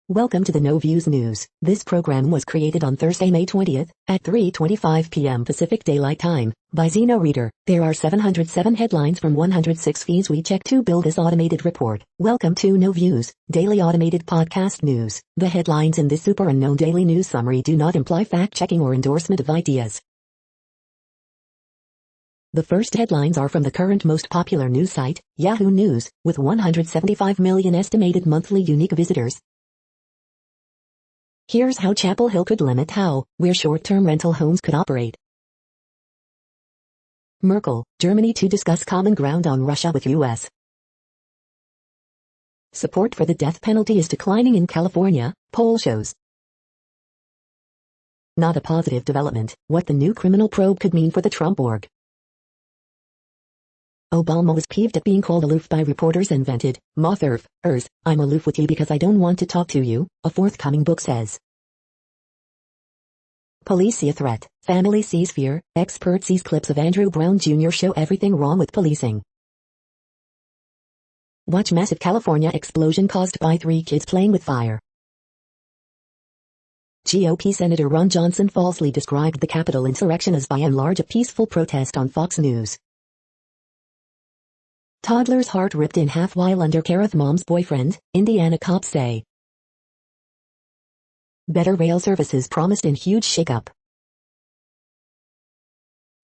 Welcome to the No Views News. This program was created on Thursday, May 20th, at 3:25 p.m. Pacific Daylight Time, by Zeno Reader. There are 707 headlines from 106 feeds we check to build this automated report. Welcome to No Views, daily automated podcast news. The headlines in this super unknown daily news summary do not imply fact-checking or endorsement of ideas. The first headlines are from the current most popular news site, Yahoo News, with 175 million estimated monthly unique visitors. Here's how Chapel Hill could limit where short-term rental homes could operate. Merkel, Germany to discuss common ground on Russia with U.S. Support for the death penalty is declining in California, poll shows. Not a positive development, what the new criminal probe could mean for the Trump org. Obama was peeved at being called aloof by reporters and vented, "Mothers, I'm aloof with you because I don't want to talk to you," a forthcoming book says. Police see a threat, family sees fear, expert sees clips of Andrew Brown Jr. show everything wrong with policing. Watch massive California explosion caused by 3 kids playing with fire. GOP Senator Ron Johnson falsely described the Capitol insurrection as by and large a peaceful protest on Fox News. Toddler's heart ripped in half while under care of mom's boyfriend, Indiana cops say. Better rail services promised in huge shakeup.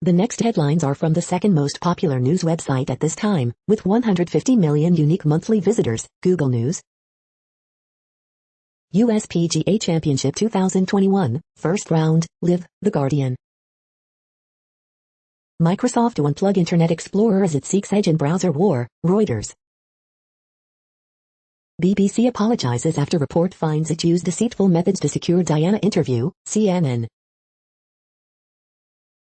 The next headlines are from the second most popular news website at this time, with 150 million unique monthly visitors, Google News. US PGA Championship 2021, first round, Live, The Guardian. Microsoft to unplug Internet Explorer as it seeks edge in browser war, Reuters. BBC apologizes after report finds it used deceitful methods to secure Diana interview, CNN.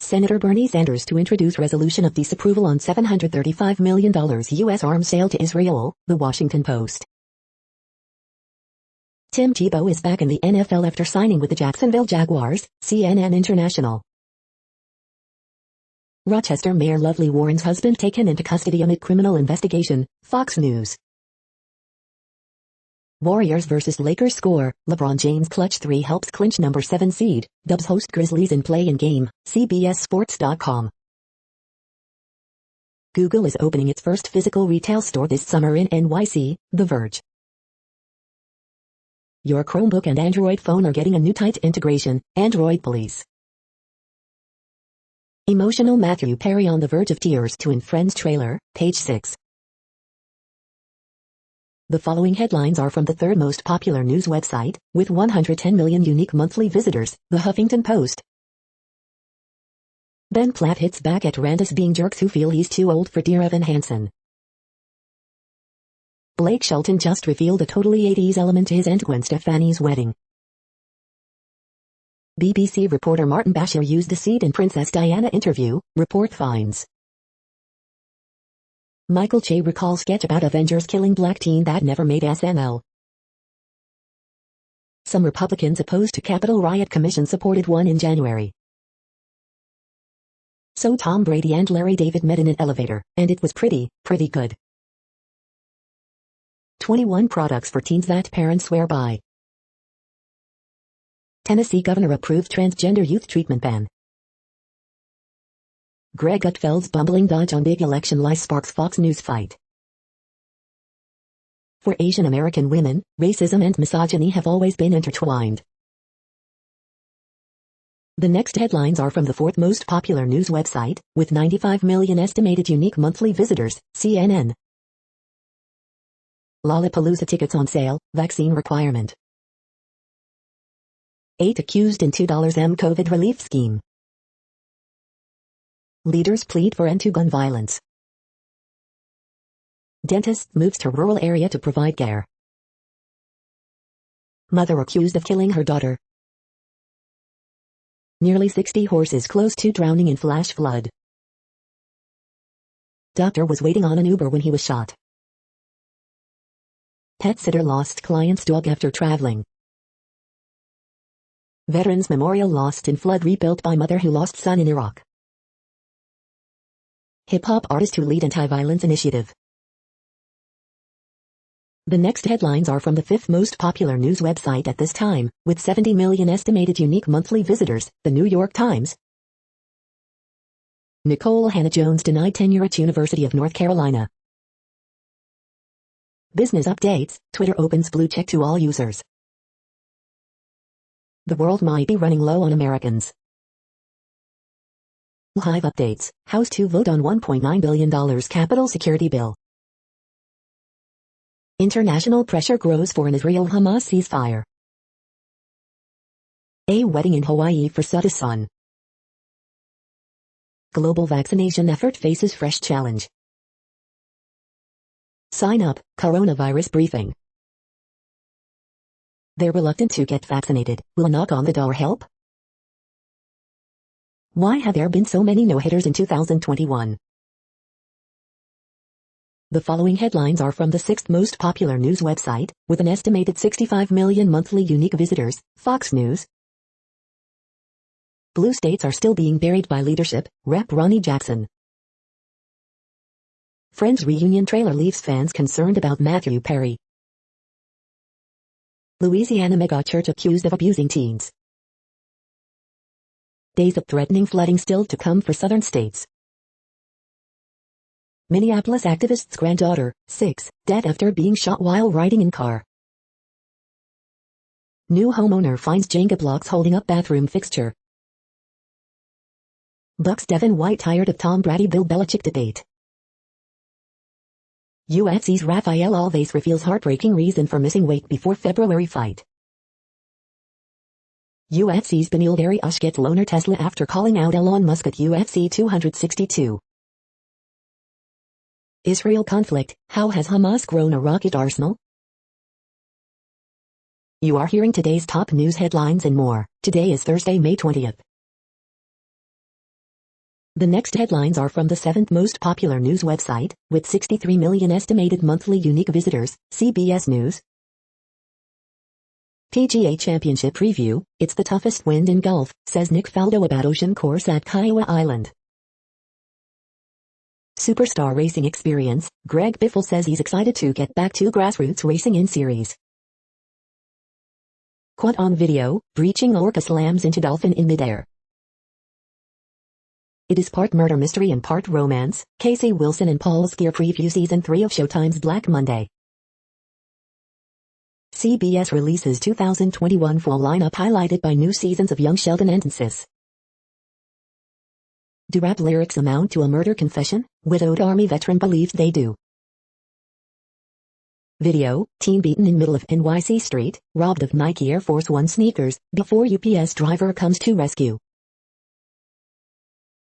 Senator Bernie Sanders to introduce resolution of disapproval on $735 million U.S. arms sale to Israel, The Washington Post. Tim Tebow is back in the NFL after signing with the Jacksonville Jaguars, CNN International. Rochester Mayor Lovely Warren's husband taken into custody amid criminal investigation, Fox News. Warriors vs. Lakers score, LeBron James clutch 3 helps clinch number 7 seed, Dubs host Grizzlies in play-in game, CBSSports.com. Google is opening its first physical retail store this summer in NYC, The Verge. Your Chromebook and Android phone are getting a new tight integration, Android police. Emotional Matthew Perry on the verge of tears to In Friends trailer, page 6. The following headlines are from the third most popular news website, with 110 million unique monthly visitors, The Huffington Post. Ben Platt hits back at Randus being jerks who feel he's too old for Dear Evan Hansen. Blake Shelton just revealed a totally 80s element to his and Gwen Stefani's wedding. BBC reporter Martin Bashir used deceit in Princess Diana interview, report finds. Michael Che recalls sketch about Avengers killing black teen that never made SNL. Some Republicans opposed to Capitol riot commission supported one in January. So Tom Brady and Larry David met in an elevator, and it was pretty good. 21 products for teens that parents swear by. Tennessee governor approved transgender youth treatment ban. Greg Gutfeld's bumbling dodge on big election lie sparks Fox News fight. For Asian American women, racism and misogyny have always been intertwined. The next headlines are from the fourth most popular news website, with 95 million estimated unique monthly visitors, CNN. Lollapalooza tickets on sale, vaccine requirement. 8 accused in $2 COVID relief scheme. Leaders plead for end to gun violence. Dentist moves to rural area to provide care. Mother accused of killing her daughter. Nearly 60 horses close to drowning in flash flood. Doctor was waiting on an Uber when he was shot. Pet sitter lost client's dog after traveling. Veterans Memorial lost in flood rebuilt by mother who lost son in Iraq. Hip-hop artist who lead anti-violence initiative. The next headlines are from the fifth most popular news website at this time, with 70 million estimated unique monthly visitors, The New York Times. Nicole Hannah-Jones denied tenure at University of North Carolina. Business updates, Twitter opens blue check to all users. The world might be running low on Americans. Hive updates, House to vote on $1.9 billion capital security bill. International pressure grows for an Israel-Hamas ceasefire. A wedding in Hawaii for Suta's son. Global vaccination effort faces fresh challenge. Sign up, coronavirus briefing. They're reluctant to get vaccinated. Will a knock on the door help? Why have there been so many no-hitters in 2021? The following headlines are from the sixth most popular news website, with an estimated 65 million monthly unique visitors, Fox News. Blue states are still being buried by leadership, Rep. Ronnie Jackson. Friends reunion trailer leaves fans concerned about Matthew Perry. Louisiana megachurch accused of abusing teens. Days of threatening flooding still to come for southern states. Minneapolis activist's granddaughter, 6, dead after being shot while riding in car. New homeowner finds Jenga blocks holding up bathroom fixture. Bucks Devin White tired of Tom Brady-Bill Belichick debate. UFC's Rafael Alves reveals heartbreaking reason for missing weight before February fight. UFC's Beneil Dariush gets loaner Tesla after calling out Elon Musk at UFC 262. Israel conflict, how has Hamas grown a rocket arsenal? You are hearing today's top news headlines and more. Today is Thursday, May 20th. The next headlines are from the seventh most popular news website, with 63 million estimated monthly unique visitors, CBS News. PGA Championship preview, it's the toughest wind in golf, says Nick Faldo about ocean course at Kiowa Island. Superstar racing experience, Greg Biffle says he's excited to get back to grassroots racing in series. Caught on video, breaching orca slams into dolphin in midair. It is part murder mystery and part romance. Casey Wilson and Paul Skier preview season 3 of Showtime's Black Monday. CBS releases 2021 fall lineup highlighted by new seasons of Young Sheldon and Sis. Do rap lyrics amount to a murder confession? Widowed Army veteran believes they do. Video, teen beaten in middle of NYC street, robbed of Nike Air Force One sneakers, before UPS driver comes to rescue.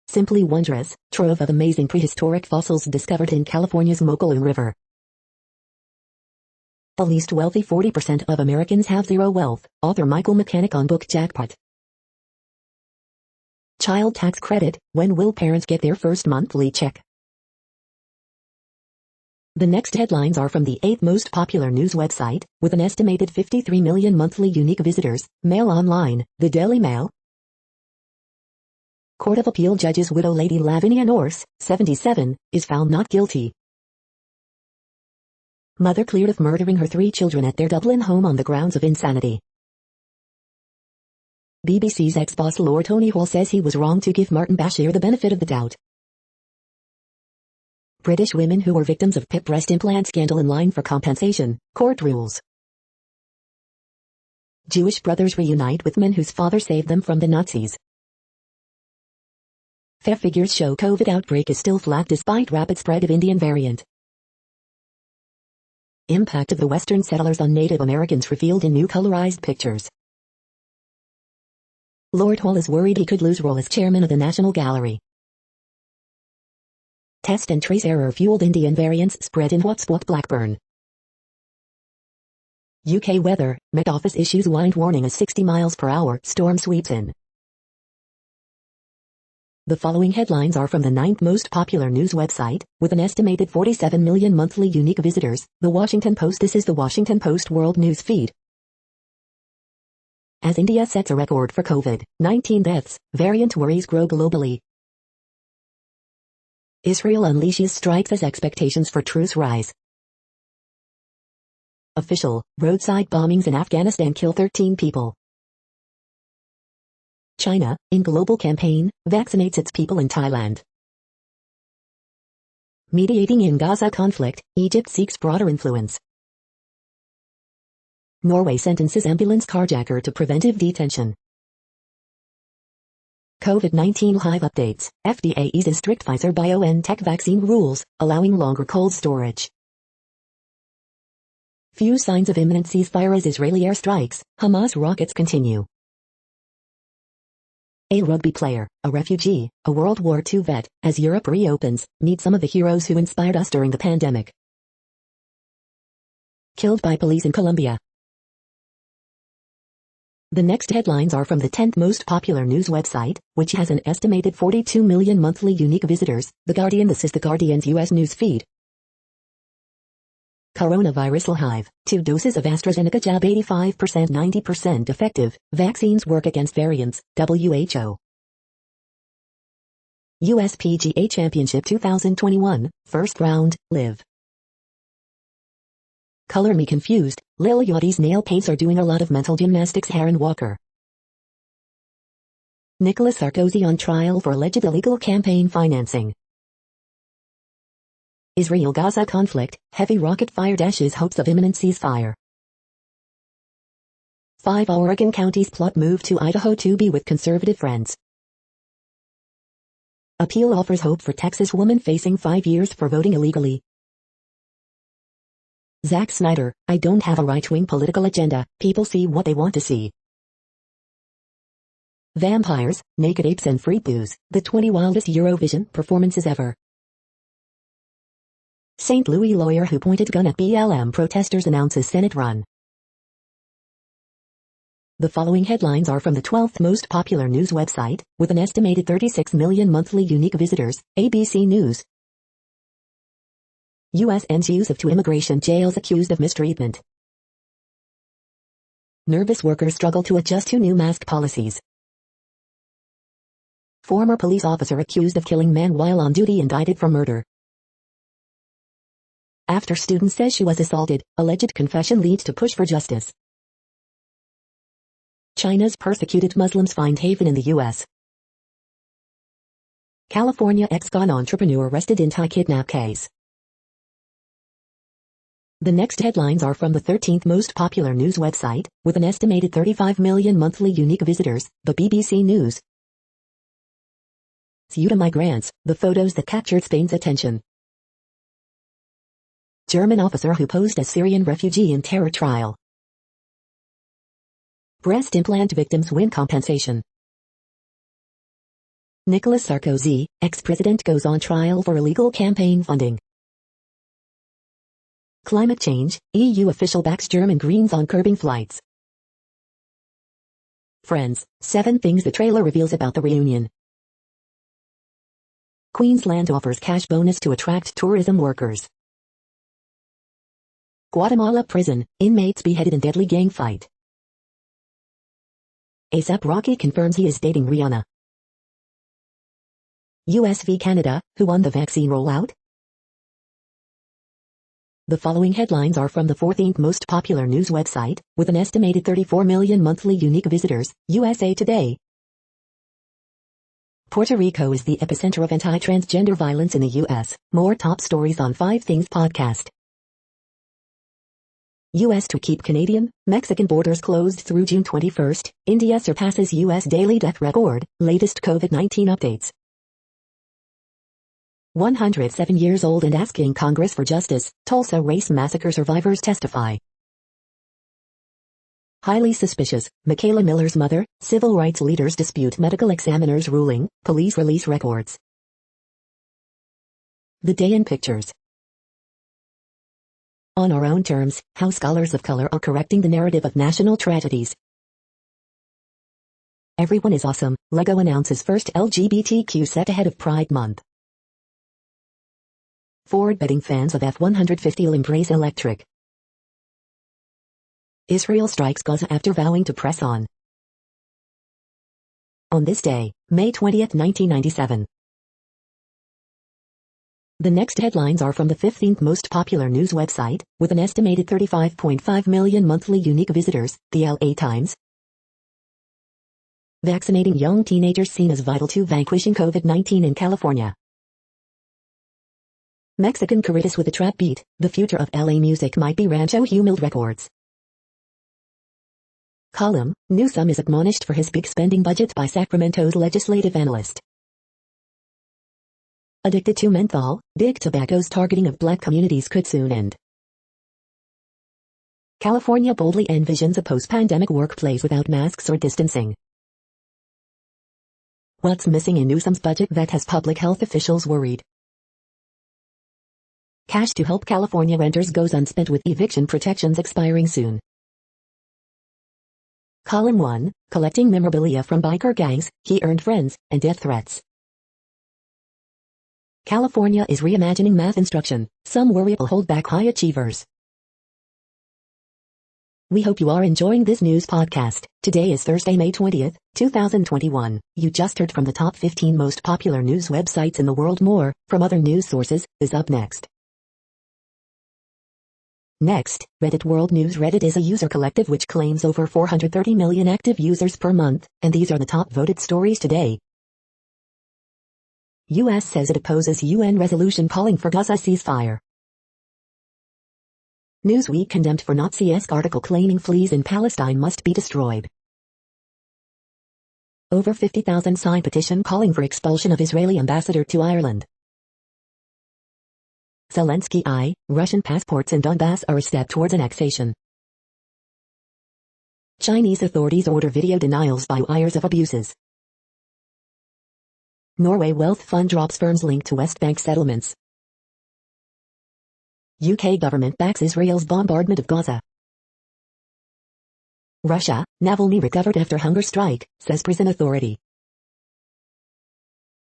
Simply wondrous, trove of amazing prehistoric fossils discovered in California's Mokelumne River. The least wealthy 40% of Americans have zero wealth, author Michael Mechanic on book Jackpot. Child tax credit, when will parents get their first monthly check? The next headlines are from the eighth most popular news website, with an estimated 53 million monthly unique visitors, Mail Online, the Daily Mail. Court of Appeal judge's widow Lady Lavinia Norse, 77, is found not guilty. Mother cleared of murdering her 3 children at their Dublin home on the grounds of insanity. BBC's ex-boss Lord Tony Hall says he was wrong to give Martin Bashir the benefit of the doubt. British women who were victims of PIP breast implant scandal in line for compensation, court rules. Jewish brothers reunite with men whose father saved them from the Nazis. Fair figures show COVID outbreak is still flat despite rapid spread of Indian variant. Impact of the Western settlers on Native Americans revealed in new colorized pictures. Lord Hall is worried he could lose role as chairman of the National Gallery. Test and trace error fueled Indian variants spread in hotspot Blackburn. UK weather, Met Office issues wind warning as 60 miles per hour storm sweeps in. The following headlines are from the ninth most popular news website, with an estimated 47 million monthly unique visitors, The Washington Post. This is The Washington Post World News Feed. As India sets a record for COVID-19 deaths, variant worries grow globally. Israel unleashes strikes as expectations for truce rise. Official, roadside bombings in Afghanistan kill 13 people. China, in global campaign, vaccinates its people in Thailand. Mediating in Gaza conflict, Egypt seeks broader influence. Norway sentences ambulance carjacker to preventive detention. COVID-19 live updates, FDA eases strict Pfizer-BioNTech vaccine rules, allowing longer cold storage. Few signs of imminent ceasefire as Israeli airstrikes, Hamas rockets continue. A rugby player, a refugee, a World War II vet, as Europe reopens, meet some of the heroes who inspired us during the pandemic. Killed by police in Colombia. The next headlines are from the 10th most popular news website, which has an estimated 42 million monthly unique visitors, The Guardian. This is The Guardian's U.S. news feed. Coronavirus hive, 2 doses of AstraZeneca jab 85% 90% effective, vaccines work against variants, WHO. US PGA Championship 2021, first round, live. Color me confused, Lil Yachty's nail paints are doing a lot of mental gymnastics. Aaron Walker. Nicolas Sarkozy on trial for alleged illegal campaign financing. Israel-Gaza conflict, heavy rocket fire dashes hopes of imminent ceasefire. 5 Oregon counties plot move to Idaho to be with conservative friends. Appeal offers hope for Texas woman facing 5 years for voting illegally. Zack Snyder, I don't have a right-wing political agenda, people see what they want to see. Vampires, naked apes and free booze, the 20 wildest Eurovision performances ever. St. Louis lawyer who pointed gun at BLM protesters announces Senate run. The following headlines are from the 12th most popular news website, with an estimated 36 million monthly unique visitors, ABC News. U.S. ends use of 2 immigration jails accused of mistreatment. Nervous workers struggle to adjust to new mask policies. Former police officer accused of killing man while on duty indicted for murder. After student says she was assaulted, alleged confession leads to push for justice. China's persecuted Muslims find haven in the U.S. California ex-con entrepreneur arrested in Thai kidnap case. The next headlines are from the 13th most popular news website, with an estimated 35 million monthly unique visitors, the BBC News. Ceuta migrants, the photos that captured Spain's attention. German officer who posed as Syrian refugee in terror trial. Breast implant victims win compensation. Nicolas Sarkozy, ex-president goes on trial for illegal campaign funding. Climate change, EU official backs German Greens on curbing flights. Friends, 7 things the trailer reveals about the reunion. Queensland offers cash bonus to attract tourism workers. Guatemala prison, inmates beheaded in deadly gang fight. A$AP Rocky confirms he is dating Rihanna. US v Canada, who won the vaccine rollout? The following headlines are from the 14th most popular news website, with an estimated 34 million monthly unique visitors, USA Today. Puerto Rico is the epicenter of anti-transgender violence in the U.S. More top stories on 5 Things podcast. U.S. to keep Canadian, Mexican borders closed through June 21. India surpasses U.S. daily death record, latest COVID-19 updates. 107 years old and asking Congress for justice, Tulsa race massacre survivors testify. Highly suspicious, Michaela Miller's mother, civil rights leaders dispute medical examiner's ruling, police release records. The day in pictures. On our own terms, how scholars of color are correcting the narrative of national tragedies. Everyone is awesome, Lego announces first LGBTQ set ahead of Pride Month. Ford betting fans of F-150 will embrace electric. Israel strikes Gaza after vowing to press on. On this day, May 20, 1997. The next headlines are from the 15th most popular news website, with an estimated 35.5 million monthly unique visitors, the LA Times. Vaccinating young teenagers seen as vital to vanquishing COVID-19 in California. Mexican Caritas with a trap beat, the future of LA music might be Rancho Humilde Records. Column, Newsom is admonished for his big spending budget by Sacramento's legislative analyst. Addicted to menthol, Big Tobacco's targeting of black communities could soon end. California boldly envisions a post-pandemic workplace without masks or distancing. What's missing in Newsom's budget that has public health officials worried? Cash to help California renters goes unspent with eviction protections expiring soon. Column 1, collecting memorabilia from biker gangs, he earned friends, and death threats. California is reimagining math instruction, some worry it will hold back high achievers. We hope you are enjoying this news podcast. Today is Thursday, May 20th, 2021. You just heard from the top 15 most popular news websites in the world. More, from other news sources, is up next. Next, Reddit World News. Reddit is a user collective which claims over 430 million active users per month, and these are the top voted stories today. U.S. says it opposes UN resolution calling for Gaza ceasefire. Newsweek condemned for Nazi-esque article claiming fleas in Palestine must be destroyed. Over 50,000 sign petition calling for expulsion of Israeli ambassador to Ireland. Zelensky I, Russian passports in Donbass are a step towards annexation. Chinese authorities order video denials by wires of abuses. Norway wealth fund drops firms linked to West Bank settlements. UK government backs Israel's bombardment of Gaza. Russia, Navalny recovered after hunger strike, says prison authority.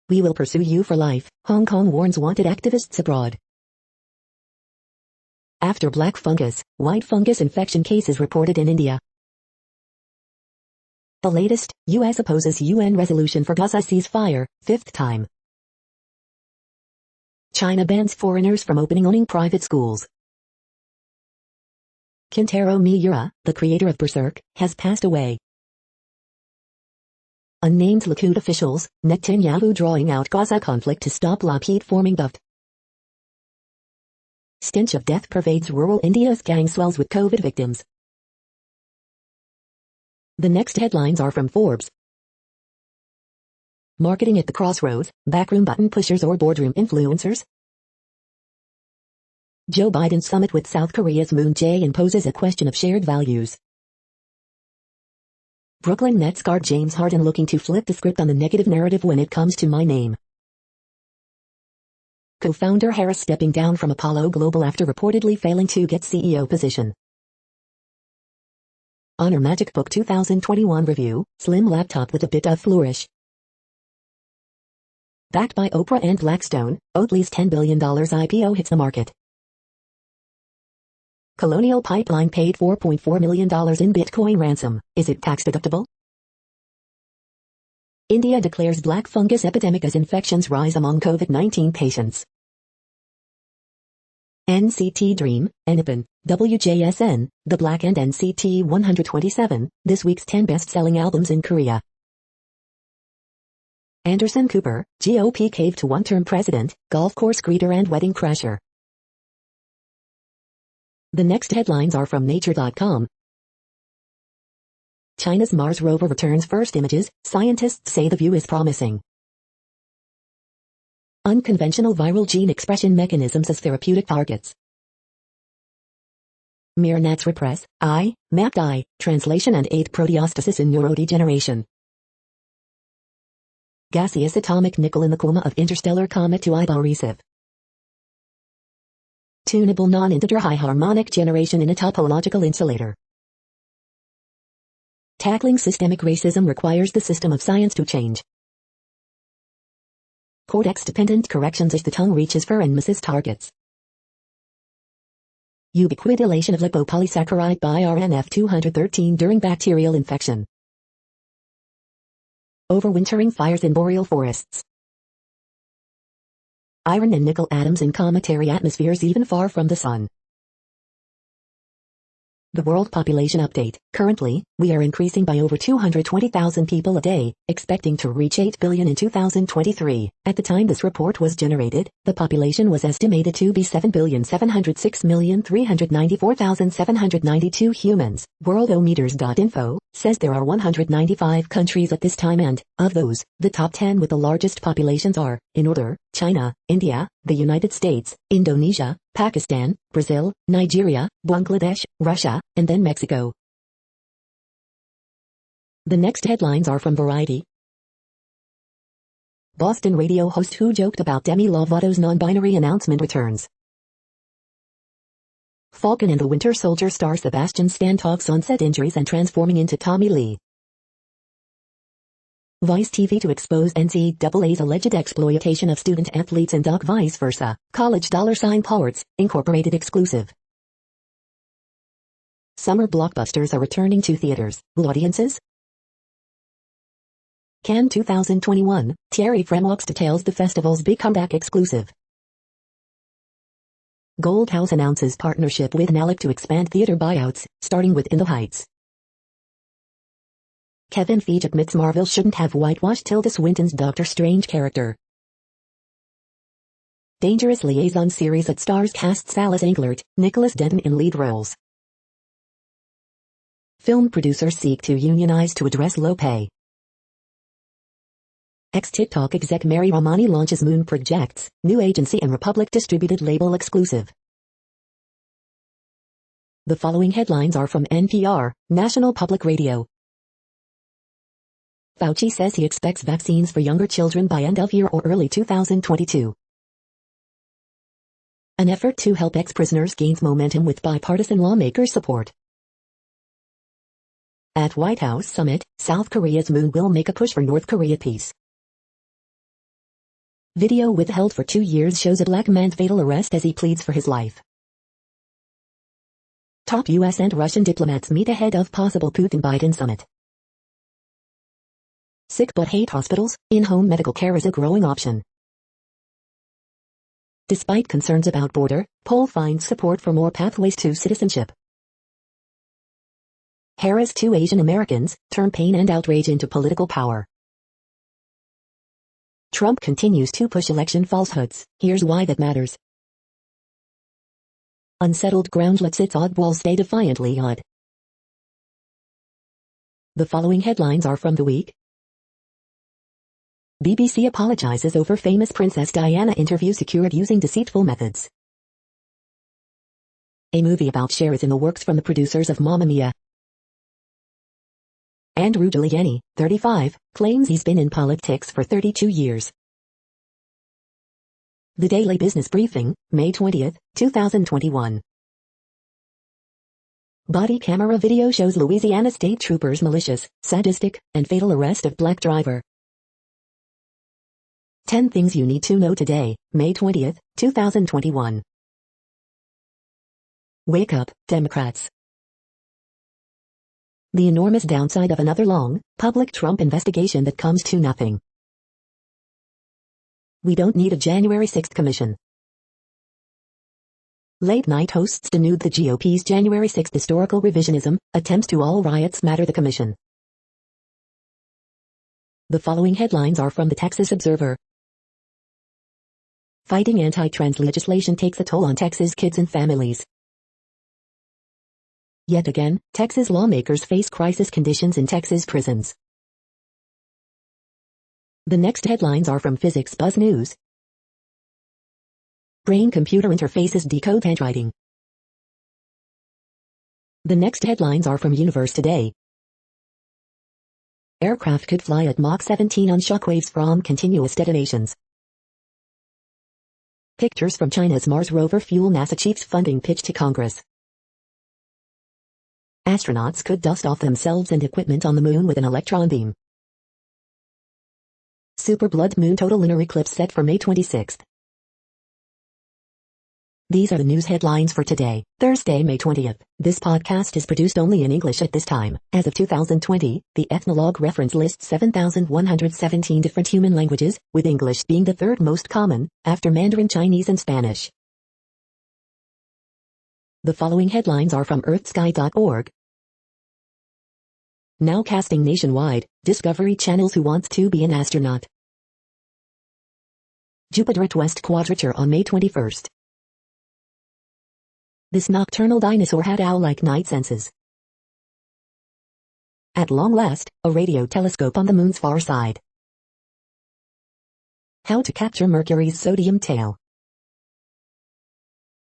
We will pursue you for life, Hong Kong warns wanted activists abroad. After black fungus, white fungus infection cases reported in India. The latest, U.S. opposes UN resolution for Gaza ceasefire, 5th time. China bans foreigners from owning private schools. Kentaro Miura, the creator of Berserk, has passed away. Unnamed Likud officials, Netanyahu drawing out Gaza conflict to stop Lapid forming govt. Stench of death pervades rural India's gang swells with COVID victims. The next headlines are from Forbes. Marketing at the crossroads, backroom button pushers or boardroom influencers. Joe Biden summit with South Korea's Moon Jae-in poses a question of shared values. Brooklyn Nets guard James Harden looking to flip the script on the negative narrative when it comes to my name. Co-founder Harris stepping down from Apollo Global after reportedly failing to get CEO position. Honor Magic Book 2021 review, slim laptop with a bit of flourish. Backed by Oprah and Blackstone, Oatly's $10 billion IPO hits the market. Colonial Pipeline paid $4.4 million in Bitcoin ransom. Is it tax deductible? India declares black fungus epidemic as infections rise among COVID-19 patients. NCT Dream, Enipan, WJSN, The Black and NCT 127, this week's 10 best-selling albums in Korea. Anderson Cooper, GOP cave to one-term president, golf course greeter and wedding crasher. The next headlines are from Nature.com. China's Mars rover returns first images, scientists say the view is promising. Unconventional viral gene expression mechanisms as therapeutic targets. Mirnats repress, mapped eye, translation and aid proteostasis in neurodegeneration. Gaseous atomic nickel in the coma of interstellar comet to Ibarisiv. Tunable non-integer high harmonic generation in a topological insulator. Tackling systemic racism requires the system of science to change. Cortex-dependent corrections as the tongue reaches for and misses targets. Ubiquitination of lipopolysaccharide by RNF213 during bacterial infection. Overwintering fires in boreal forests. iron and nickel atoms in cometary atmospheres even far from the sun. The World Population Update. Currently, we are increasing by over 220,000 people a day, expecting to reach 8 billion in 2023. At the time this report was generated, the population was estimated to be 7,706,394,792 humans. Worldometers.info says there are 195 countries at this time and, of those, the top 10 with the largest populations are, in order, China, India, the United States, Indonesia, Pakistan, Brazil, Nigeria, Bangladesh, Russia, and then Mexico. The next headlines are from Variety. Boston radio host who joked about Demi Lovato's non-binary announcement returns. Falcon and the Winter Soldier star Sebastian Stan talks on set injuries and transforming into Tommy Lee. Vice TV to expose NCAA's alleged exploitation of student athletes and vice versa. College $Ports, Incorporated exclusive. Summer blockbusters are returning to theaters. Will audiences? Cannes 2021, Thierry Fremaux details the festival's big comeback exclusive. Gold House announces partnership with Nalec to expand theater buyouts, starting with In the Heights. Kevin Feige admits Marvel shouldn't have whitewashed Tilda Swinton's Doctor Strange character. Dangerous Liaison series that stars casts Alice Englert, Nicholas Denton in lead roles. Film producers seek to unionize to address low pay. Ex-TikTok exec Mary Ramani launches Moon Projects, new agency and Republic distributed label exclusive. The following headlines are from NPR, National Public Radio. Fauci says he expects vaccines for younger children by end of year or early 2022. An effort to help ex-prisoners gains momentum with bipartisan lawmaker support. At White House Summit, South Korea's Moon will make a push for North Korea peace. Video withheld for 2 years shows a black man's fatal arrest as he pleads for his life. Top U.S. and Russian diplomats meet ahead of possible Putin-Biden summit. Sick but hate hospitals, in-home medical care is a growing option. Despite concerns about border, poll finds support for more pathways to citizenship. Harris to Asian Americans, turn pain and outrage into political power. Trump continues to push election falsehoods, here's why that matters. Unsettled ground lets its oddball stay defiantly odd. The following headlines are from The Week. BBC apologizes over famous Princess Diana interview secured using deceitful methods. A movie about Cher is in the works from the producers of Mamma Mia. Andrew Giuliani, 35, claims he's been in politics for 32 years. The Daily Business Briefing, May 20, 2021. Body camera video shows Louisiana state troopers' malicious, sadistic, and fatal arrest of black driver. 10 things you need to know today, May 20, 2021. Wake up, Democrats. The enormous downside of another long, public Trump investigation that comes to nothing. We don't need a January 6th commission. Late night hosts denude the GOP's January 6th historical revisionism, attempts to all riots matter the commission. The following headlines are from the Texas Observer. Fighting anti-trans legislation takes a toll on Texas kids and families. Yet again, Texas lawmakers face crisis conditions in Texas prisons. The next headlines are from Physics Buzz News. Brain-computer interfaces decode handwriting. The next headlines are from Universe Today. Aircraft could fly at Mach 17 on shockwaves from continuous detonations. Pictures from China's Mars rover fuel NASA chief's funding pitch to Congress. Astronauts could dust off themselves and equipment on the moon with an electron beam. Super blood moon total lunar eclipse set for May 26. These are the news headlines for today, Thursday, May 20th. This podcast is produced only in English at this time. As of 2020, the Ethnologue reference lists 7,117 different human languages, with English being the third most common, after Mandarin Chinese and Spanish. The following headlines are from earthsky.org. Now casting nationwide, Discovery Channel's Who Wants to Be an Astronaut. Jupiter at West Quadrature on May 21st. This nocturnal dinosaur had owl-like night senses. At long last, a radio telescope on the moon's far side. How to capture Mercury's sodium tail.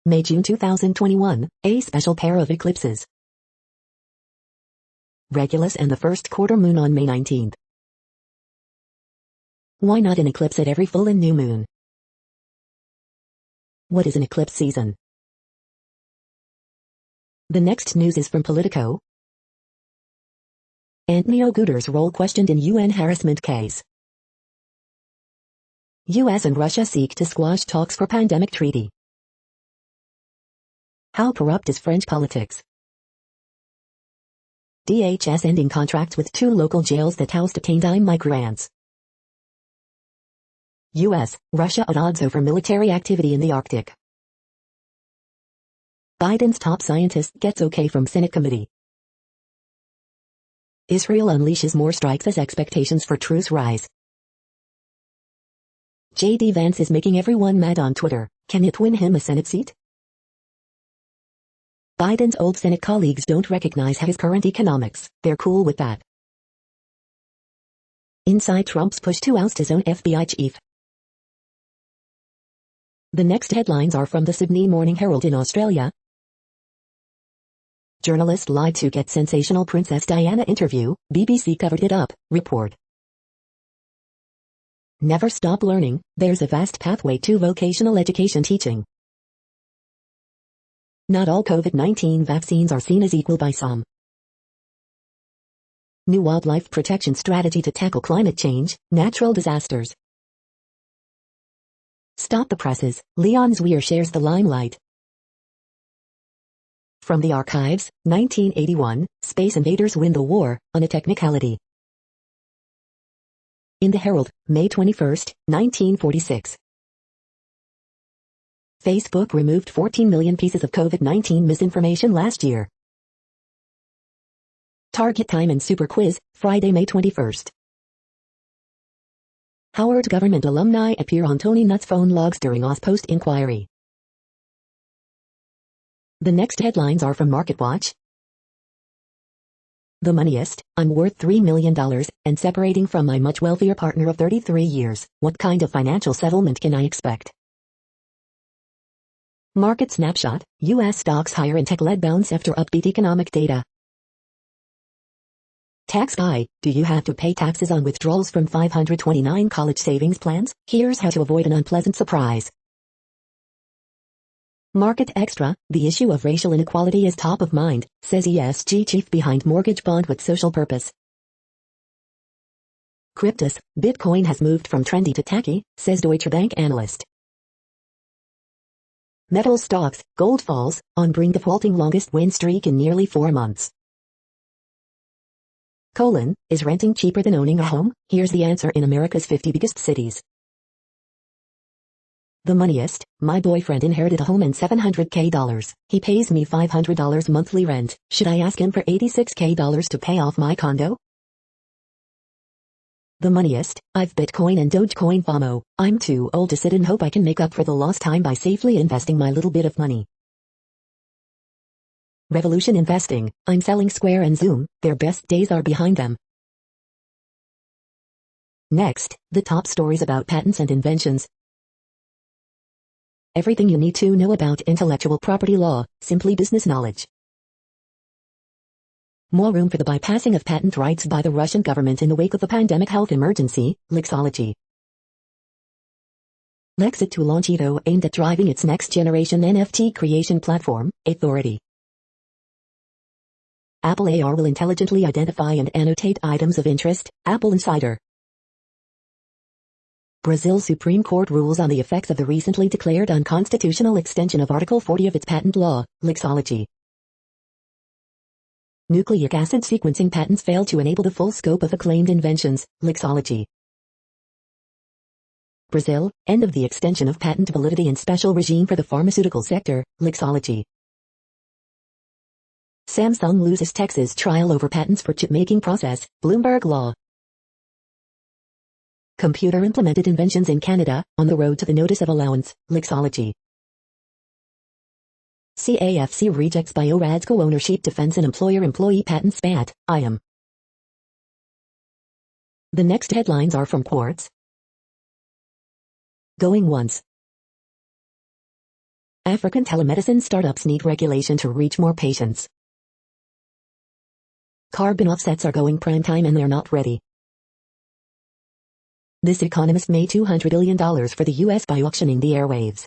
May-June 2021, a special pair of eclipses. Regulus and the first quarter moon on May 19th. Why not an eclipse at every full and new moon? What is an eclipse season? The next news is from Politico. Antonio Guterres' role questioned in UN harassment case. US and Russia seek to squash talks for pandemic treaty. How corrupt is French politics? DHS ending contracts with 2 local jails that housed detained migrants. US, Russia at odds over military activity in the Arctic. Biden's top scientist gets okay from Senate committee. Israel unleashes more strikes as expectations for truce rise. J.D. Vance is making everyone mad on Twitter. Can it win him a Senate seat? Biden's old Senate colleagues don't recognize his current economics. They're cool with that. Inside Trump's push to oust his own FBI chief. The next headlines are from the Sydney Morning Herald in Australia. Journalist lied to get sensational Princess Diana interview, BBC covered it up, report. Never stop learning, there's a vast pathway to vocational education teaching. Not all COVID-19 vaccines are seen as equal by some. New wildlife protection strategy to tackle climate change, natural disasters. Stop the presses, Leon Zwier shares the limelight. From the archives, 1981, Space Invaders win the war, on a technicality. In the Herald, May 21, 1946. Facebook removed 14 million pieces of COVID-19 misinformation last year. Target time and super quiz, Friday, May 21st. Howard government alumni appear on Tony Nutt's phone logs during OzPost inquiry. The next headlines are from MarketWatch. The Moneyist, I'm worth $3 million, and separating from my much wealthier partner of 33 years. What kind of financial settlement can I expect? Market Snapshot, U.S. stocks higher in tech-led bounce after upbeat economic data. Tax Guy, do you have to pay taxes on withdrawals from 529 college savings plans? Here's how to avoid an unpleasant surprise. Market Extra, the issue of racial inequality is top of mind, says ESG chief behind mortgage bond with social purpose. Cryptus, Bitcoin has moved from trendy to tacky, says Deutsche Bank analyst. Metal stocks, gold falls, on brink of halting longest win streak in nearly 4 months. Is renting cheaper than owning a home? Here's the answer in America's 50 biggest cities. The Moneyist, my boyfriend inherited a home and $700K. He pays me $500 monthly rent. Should I ask him for $86K to pay off my condo? The Moneyist, I've Bitcoin and Dogecoin FOMO. I'm too old to sit and hope I can make up for the lost time by safely investing my little bit of money. Revolution Investing, I'm selling Square and Zoom, their best days are behind them. Next, the top stories about patents and inventions. Everything you need to know about intellectual property law, simply business knowledge. More room for the bypassing of patent rights by the Russian government in the wake of the pandemic health emergency, Lexology. Lexit to launch Edo aimed at driving its next-generation NFT creation platform, Authority. Apple AR will intelligently identify and annotate items of interest, Apple Insider. Brazil's Supreme Court rules on the effects of the recently declared unconstitutional extension of Article 40 of its patent law, Lixology. Nucleic acid sequencing patents fail to enable the full scope of acclaimed inventions, Lixology. Brazil, end of the extension of patent validity and special regime for the pharmaceutical sector, Lixology. Samsung loses Texas trial over patents for chip-making process, Bloomberg Law. Computer-implemented inventions in Canada, on the road to the notice of allowance, Lixology. CAFC rejects Biorad's co-ownership defense and employer-employee patent spat, IAM. The next headlines are from Quartz. Going once. African telemedicine startups need regulation to reach more patients. Carbon offsets are going prime time and they're not ready. This economist made $200 billion for the U.S. by auctioning the airwaves.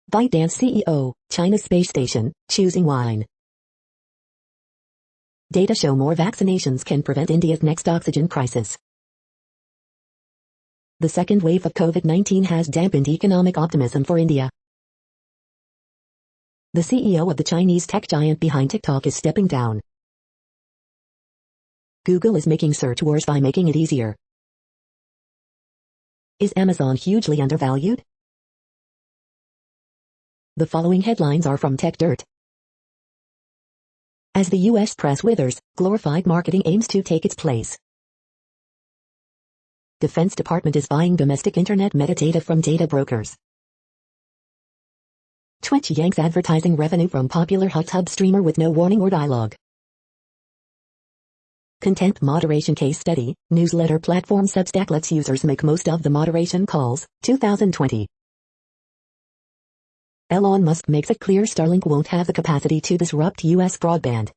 ByteDance CEO, China's space station, choosing wine. Data show more vaccinations can prevent India's next oxygen crisis. The second wave of COVID-19 has dampened economic optimism for India. The CEO of the Chinese tech giant behind TikTok is stepping down. Google is making search wars by making it easier. Is Amazon hugely undervalued? The following headlines are from Tech Dirt. As the U.S. press withers, glorified marketing aims to take its place. Defense Department is buying domestic internet metadata from data brokers. Twitch yanks advertising revenue from popular hot tub streamer with no warning or dialogue. Content moderation case study, newsletter platform Substack lets users make most of the moderation calls, 2020. Elon Musk makes it clear Starlink won't have the capacity to disrupt U.S. broadband.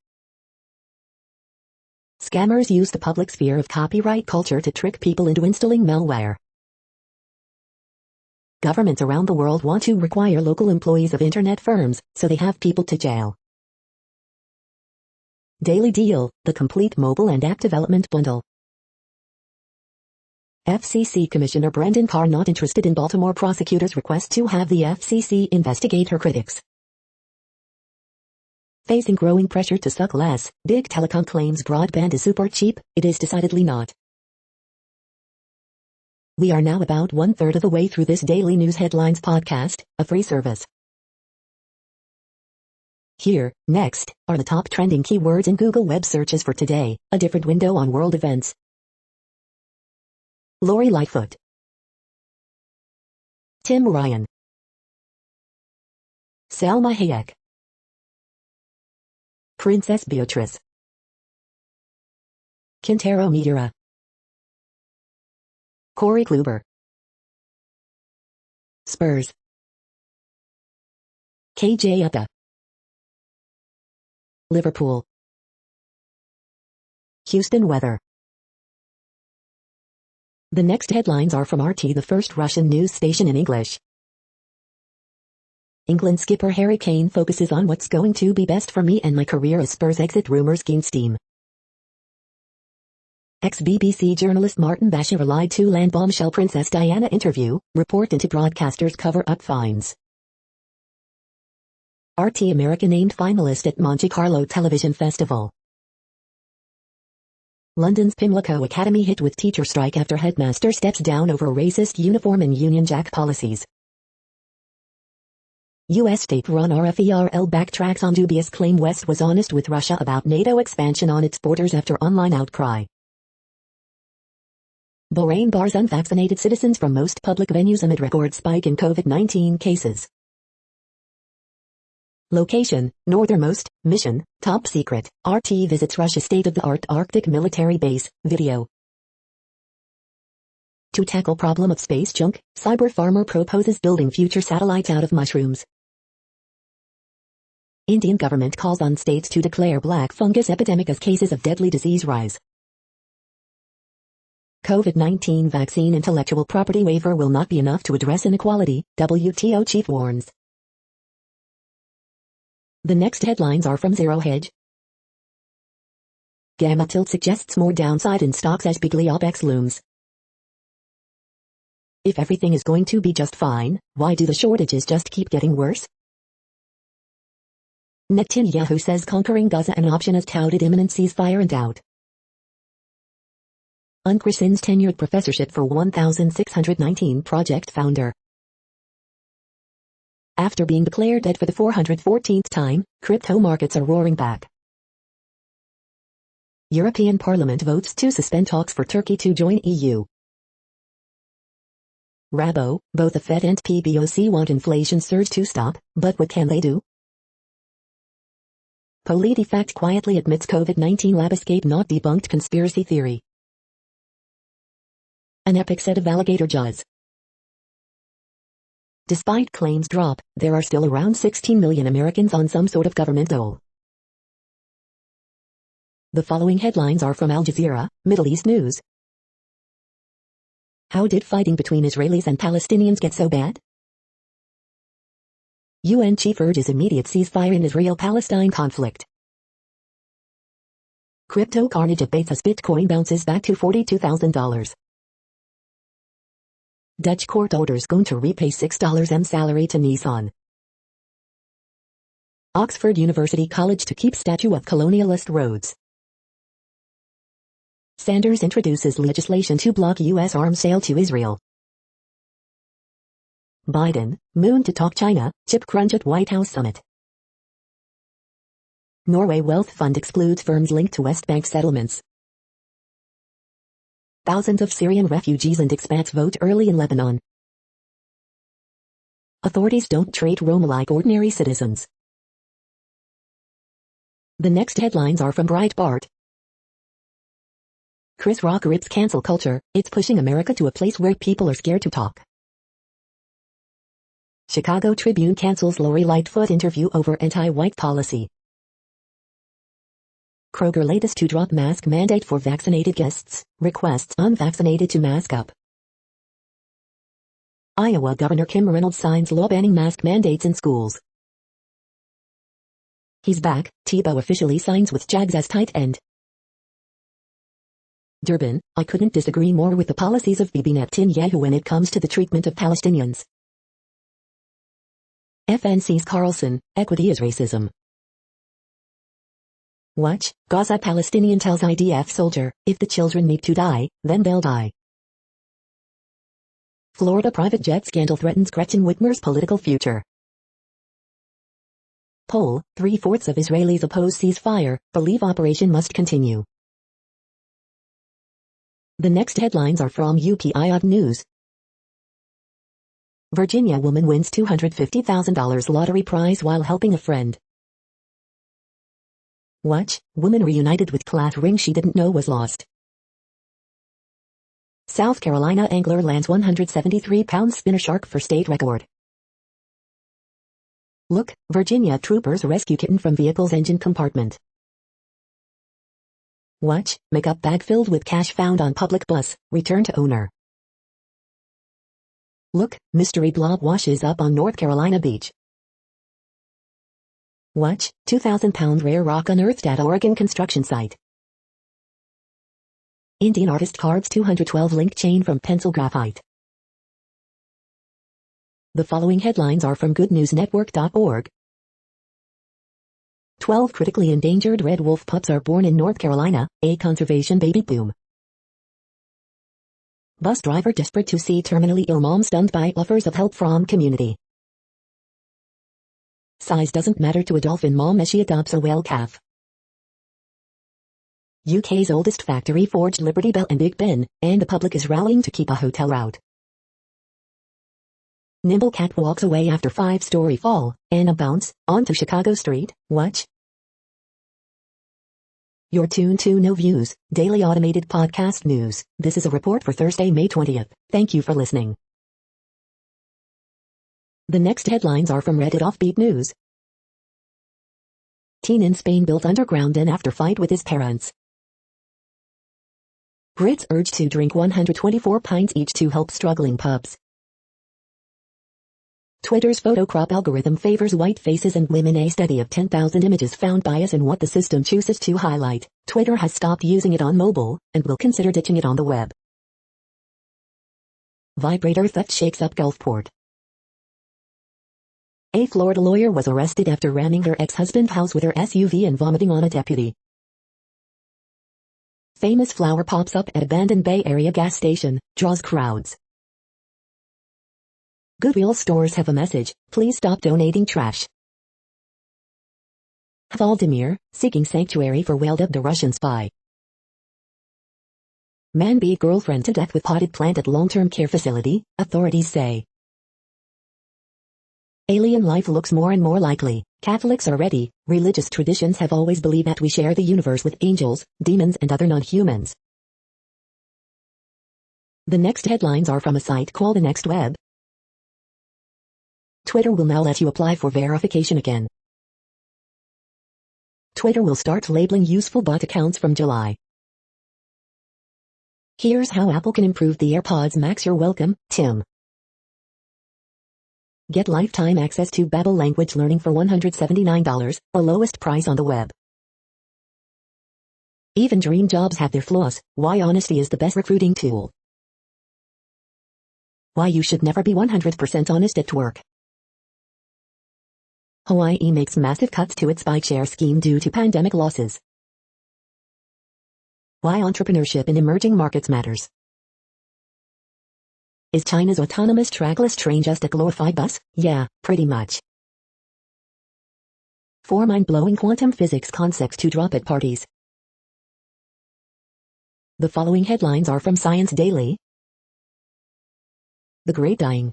Scammers use the public's fear of copyright culture to trick people into installing malware. Governments around the world want to require local employees of internet firms, so they have people to jail. Daily Deal, the complete mobile and app development bundle. FCC Commissioner Brendan Carr not interested in Baltimore prosecutors' request to have the FCC investigate her critics. Facing growing pressure to suck less, Big Telecom claims broadband is super cheap. It is decidedly not. We are now about 1/3 of the way through this daily news headlines podcast, a free service. Here, next, are the top trending keywords in Google web searches for today, a different window on world events. Lori Lightfoot. Tim Ryan. Salma Hayek. Princess Beatrice. Kintaro Miura. Corey Kluber. Spurs. KJ Utta. Liverpool. Houston weather. The next headlines are from RT, the first Russian news station in English. England skipper Harry Kane focuses on what's going to be best for me and my career as Spurs exit rumors gain steam. Ex-BBC journalist Martin Bashir lied to land bombshell Princess Diana interview, report into broadcasters cover-up finds. RT America named finalist at Monte Carlo Television Festival. London's Pimlico Academy hit with teacher strike after headmaster steps down over racist uniform and Union Jack policies. U.S. state-run RFERL backtracks on dubious claim West was honest with Russia about NATO expansion on its borders after online outcry. Bahrain bars unvaccinated citizens from most public venues amid record spike in COVID-19 cases. Location, northernmost, mission, top secret, RT visits Russia state-of-the-art Arctic military base, video. To tackle problem of space junk, cyber farmer proposes building future satellites out of mushrooms. Indian government calls on states to declare black fungus epidemic as cases of deadly disease rise. COVID-19 vaccine intellectual property waiver will not be enough to address inequality, WTO chief warns. The next headlines are from Zero Hedge. Gamma Tilt suggests more downside in stocks as big OPEX looms. If everything is going to be just fine, why do the shortages just keep getting worse? Netanyahu says conquering Gaza an option as touted imminent ceasefire in doubt. Unchristen's tenured professorship for 1619 project founder. After being declared dead for the 414th time, crypto markets are roaring back. European Parliament votes to suspend talks for Turkey to join EU. Rabo, both the Fed and PBOC want inflation surge to stop, but what can they do? PolitiFact quietly admits COVID-19 lab escape not debunked conspiracy theory. An epic set of alligator jaws. Despite claims drop, there are still around 16 million Americans on some sort of government dole. The following headlines are from Al Jazeera, Middle East News. How did fighting between Israelis and Palestinians get so bad? UN chief urges immediate ceasefire in Israel-Palestine conflict. Crypto carnage abates as Bitcoin bounces back to $42,000. Dutch court orders going to repay $6 salary to Nissan. Oxford University College to keep statue of colonialist Rhodes. Sanders introduces legislation to block U.S. arms sale to Israel. Biden, Moon to talk China, chip crunch at White House summit. Norway Wealth Fund excludes firms linked to West Bank settlements. Thousands of Syrian refugees and expats vote early in Lebanon. Authorities don't treat Roma like ordinary citizens. The next headlines are from Breitbart. Chris Rock rips cancel culture, it's pushing America to a place where people are scared to talk. Chicago Tribune cancels Lori Lightfoot interview over anti-white policy. Kroger latest to drop mask mandate for vaccinated guests, requests unvaccinated to mask up. Iowa Governor Kim Reynolds signs law banning mask mandates in schools. He's back, Tebow officially signs with Jags as tight end. Durban, I couldn't disagree more with the policies of Bibi Netanyahu when it comes to the treatment of Palestinians. FNC's Carlson, equity is racism. Watch, Gaza Palestinian tells IDF soldier, if the children need to die, then they'll die. Florida private jet scandal threatens Gretchen Whitmer's political future. Poll, 3/4 of Israelis oppose ceasefire, believe operation must continue. The next headlines are from UPI News. Virginia woman wins $250,000 lottery prize while helping a friend. Watch, woman reunited with class ring she didn't know was lost. South Carolina angler lands 173-pound spinner shark for state record. Look, Virginia troopers rescue kitten from vehicle's engine compartment. Watch, makeup bag filled with cash found on public bus, return to owner. Look, mystery blob washes up on North Carolina beach. Watch, 2,000-pound rare rock unearthed at Oregon construction site. Indian artist carves 212 link chain from pencil graphite. The following headlines are from goodnewsnetwork.org. 12 critically endangered red wolf pups are born in North Carolina, a conservation baby boom. Bus driver desperate to see terminally ill mom stunned by offers of help from community. Size doesn't matter to a dolphin mom as she adopts a whale calf. UK's oldest factory forged Liberty Bell and Big Ben, and the public is rallying to keep a hotel out. Nimble cat walks away after 5-story fall, and a bounce, onto Chicago street, watch. You're tuned to No Views, daily automated podcast news. This is a report for Thursday, May 20th. Thank you for listening. The next headlines are from Reddit Offbeat News. Teen in Spain built underground den after fight with his parents. Brits urged to drink 124 pints each to help struggling pubs. Twitter's photo crop algorithm favors white faces and women. A study of 10,000 images found bias in what the system chooses to highlight. Twitter has stopped using it on mobile, and will consider ditching it on the web. Vibrator theft shakes up Gulfport. A Florida lawyer was arrested after ramming her ex-husband's house with her SUV and vomiting on a deputy. Famous flower pops up at abandoned Bay Area gas station, draws crowds. Goodwill stores have a message, please stop donating trash. Vladimir, seeking sanctuary for well-dubbed Russian spy. Man beat girlfriend to death with potted plant at long-term care facility, authorities say. Alien life looks more and more likely. Catholics are ready. Religious traditions have always believed that we share the universe with angels, demons and other non-humans. The next headlines are from a site called The Next Web. Twitter will now let you apply for verification again. Twitter will start labeling useful bot accounts from July. Here's how Apple can improve the AirPods Max. You're welcome, Tim. Get lifetime access to Babbel language learning for $179, the lowest price on the web. Even dream jobs have their flaws. Why honesty is the best recruiting tool. Why you should never be 100% honest at work. Hawaii makes massive cuts to its bike share scheme due to pandemic losses. Why entrepreneurship in emerging markets matters. Is China's autonomous trackless train just a glorified bus? Yeah, pretty much. 4 mind-blowing quantum physics concepts to drop at parties. The following headlines are from Science Daily. The Great Dying.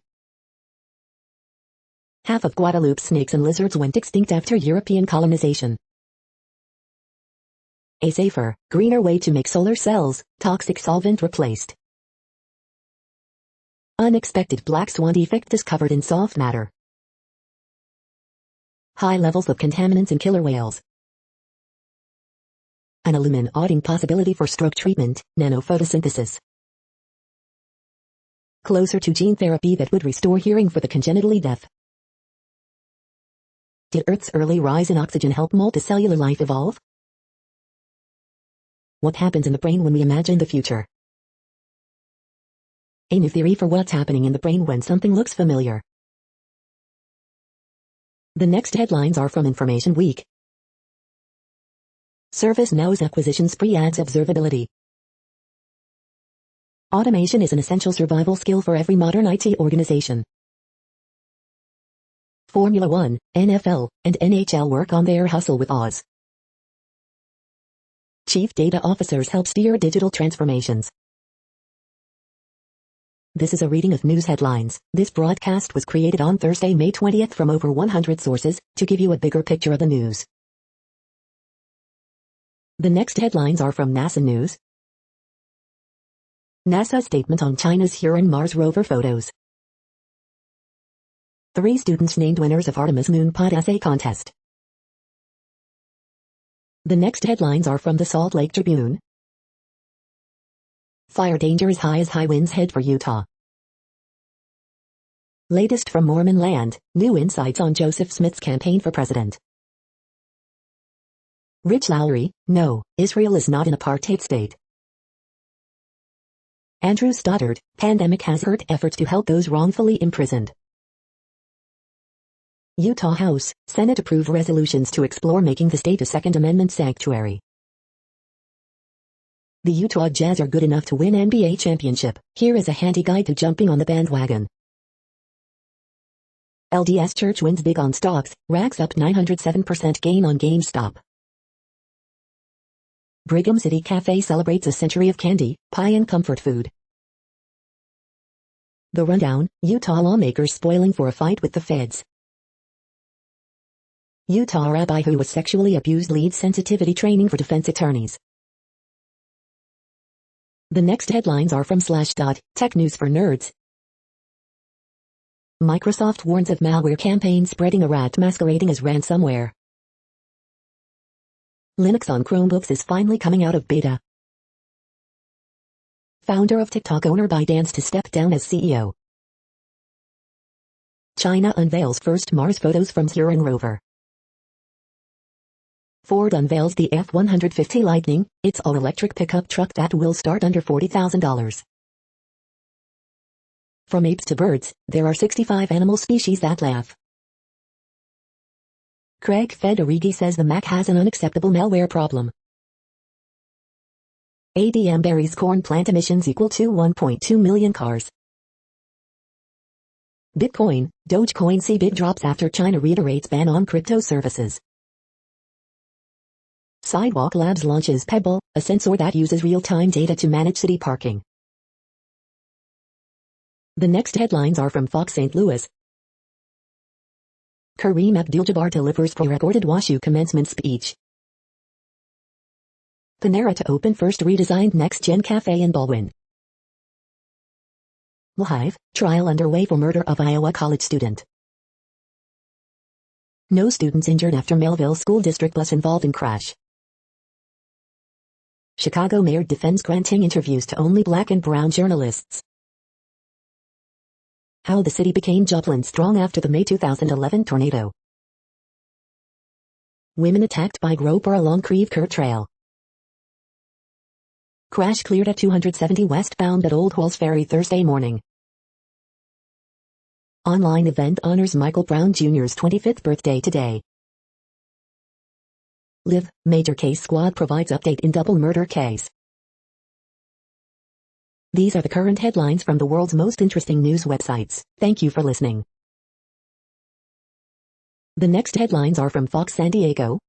Half of Guadeloupe's snakes and lizards went extinct after European colonization. A safer, greener way to make solar cells, toxic solvent replaced. Unexpected black swan defect discovered in soft matter. High levels of contaminants in killer whales. An illuminating possibility for stroke treatment, nanophotosynthesis. Closer to gene therapy that would restore hearing for the congenitally deaf. Did Earth's early rise in oxygen help multicellular life evolve? What happens in the brain when we imagine the future? A new theory for what's happening in the brain when something looks familiar. The next headlines are from Information Week. ServiceNow's acquisition spree adds observability. Automation is an essential survival skill for every modern IT organization. Formula 1, NFL, and NHL work on their hustle with Oz. Chief data officers help steer digital transformations. This is a reading of news headlines. This broadcast was created on Thursday, May 20th from over 100 sources to give you a bigger picture of the news. The next headlines are from NASA News. NASA statement on China's Huron Mars rover photos. 3 students named winners of Artemis Moon Pod Essay Contest. The next headlines are from the Salt Lake Tribune. Fire danger is high as high winds head for Utah. Latest from Mormon Land, new insights on Joseph Smith's campaign for president. Rich Lowry, no, Israel is not an apartheid state. Andrew Stoddard, pandemic has hurt efforts to help those wrongfully imprisoned. Utah House, Senate approve resolutions to explore making the state a Second Amendment sanctuary. The Utah Jazz are good enough to win NBA championship. Here is a handy guide to jumping on the bandwagon. LDS Church wins big on stocks, racks up 907% gain on GameStop. Brigham City Cafe celebrates a century of candy, pie and comfort food. The rundown, Utah lawmakers spoiling for a fight with the feds. Utah rabbi who was sexually abused leads sensitivity training for defense attorneys. The next headlines are from Slashdot, Tech News for Nerds. Microsoft warns of malware campaign spreading a rat masquerading as ransomware. Linux on Chromebooks is finally coming out of beta. Founder of TikTok owner ByteDance to step down as CEO. China unveils first Mars photos from Huron rover. Ford unveils the F-150 Lightning, its all-electric pickup truck that will start under $40,000. From apes to birds, there are 65 animal species that laugh. Craig Federighi says the Mac has an unacceptable malware problem. ADM buries corn plant emissions equal to 1.2 million cars. Bitcoin, Dogecoin see big drops after China reiterates ban on crypto services. Sidewalk Labs launches Pebble, a sensor that uses real-time data to manage city parking. The next headlines are from Fox St. Louis. Kareem Abdul-Jabbar delivers pre-recorded WashU commencement speech. Panera to open first redesigned next-gen cafe in Baldwin. Live, trial underway for murder of Iowa college student. No students injured after Melville School District bus involved in crash. Chicago mayor defends granting interviews to only black and brown journalists. How the city became Joplin strong after the May 2011 tornado. Women attacked by groper along Creve Coeur Trail. Crash cleared at 270 westbound at Old Halls Ferry Thursday morning. Online event honors Michael Brown Jr.'s 25th birthday today. Live, Major Case Squad provides update in double murder case. These are the current headlines from the world's most interesting news websites. Thank you for listening. The next headlines are from Fox San Diego.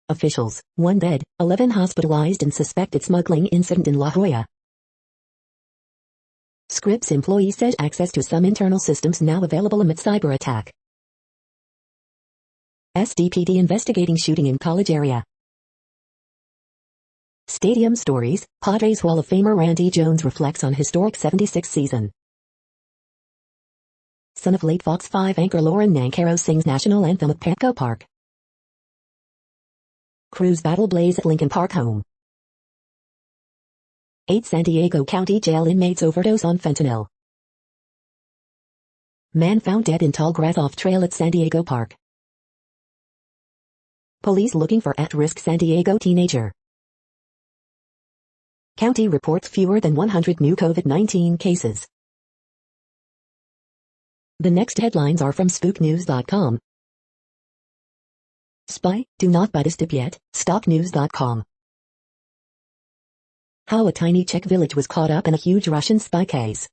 Officials, 1 dead, 11 hospitalized in suspected smuggling incident in La Jolla. Scripps employee says access to some internal systems now available amid cyber attack. SDPD investigating shooting in college area. Stadium stories, Padres Hall of Famer Randy Jones reflects on historic 76 season. Son of late Fox 5 anchor Lauren Nancaro sings national anthem at Petco Park. Crews battle blaze at Lincoln Park home. 8 San Diego County Jail inmates overdose on fentanyl. Man found dead in tall grass off trail at San Diego Park. Police looking for at-risk San Diego teenager. County reports fewer than 100 new COVID-19 cases. The next headlines are from spooknews.com. Spy, do not buy this tip yet, stocknews.com. How a tiny Czech village was caught up in a huge Russian spy case.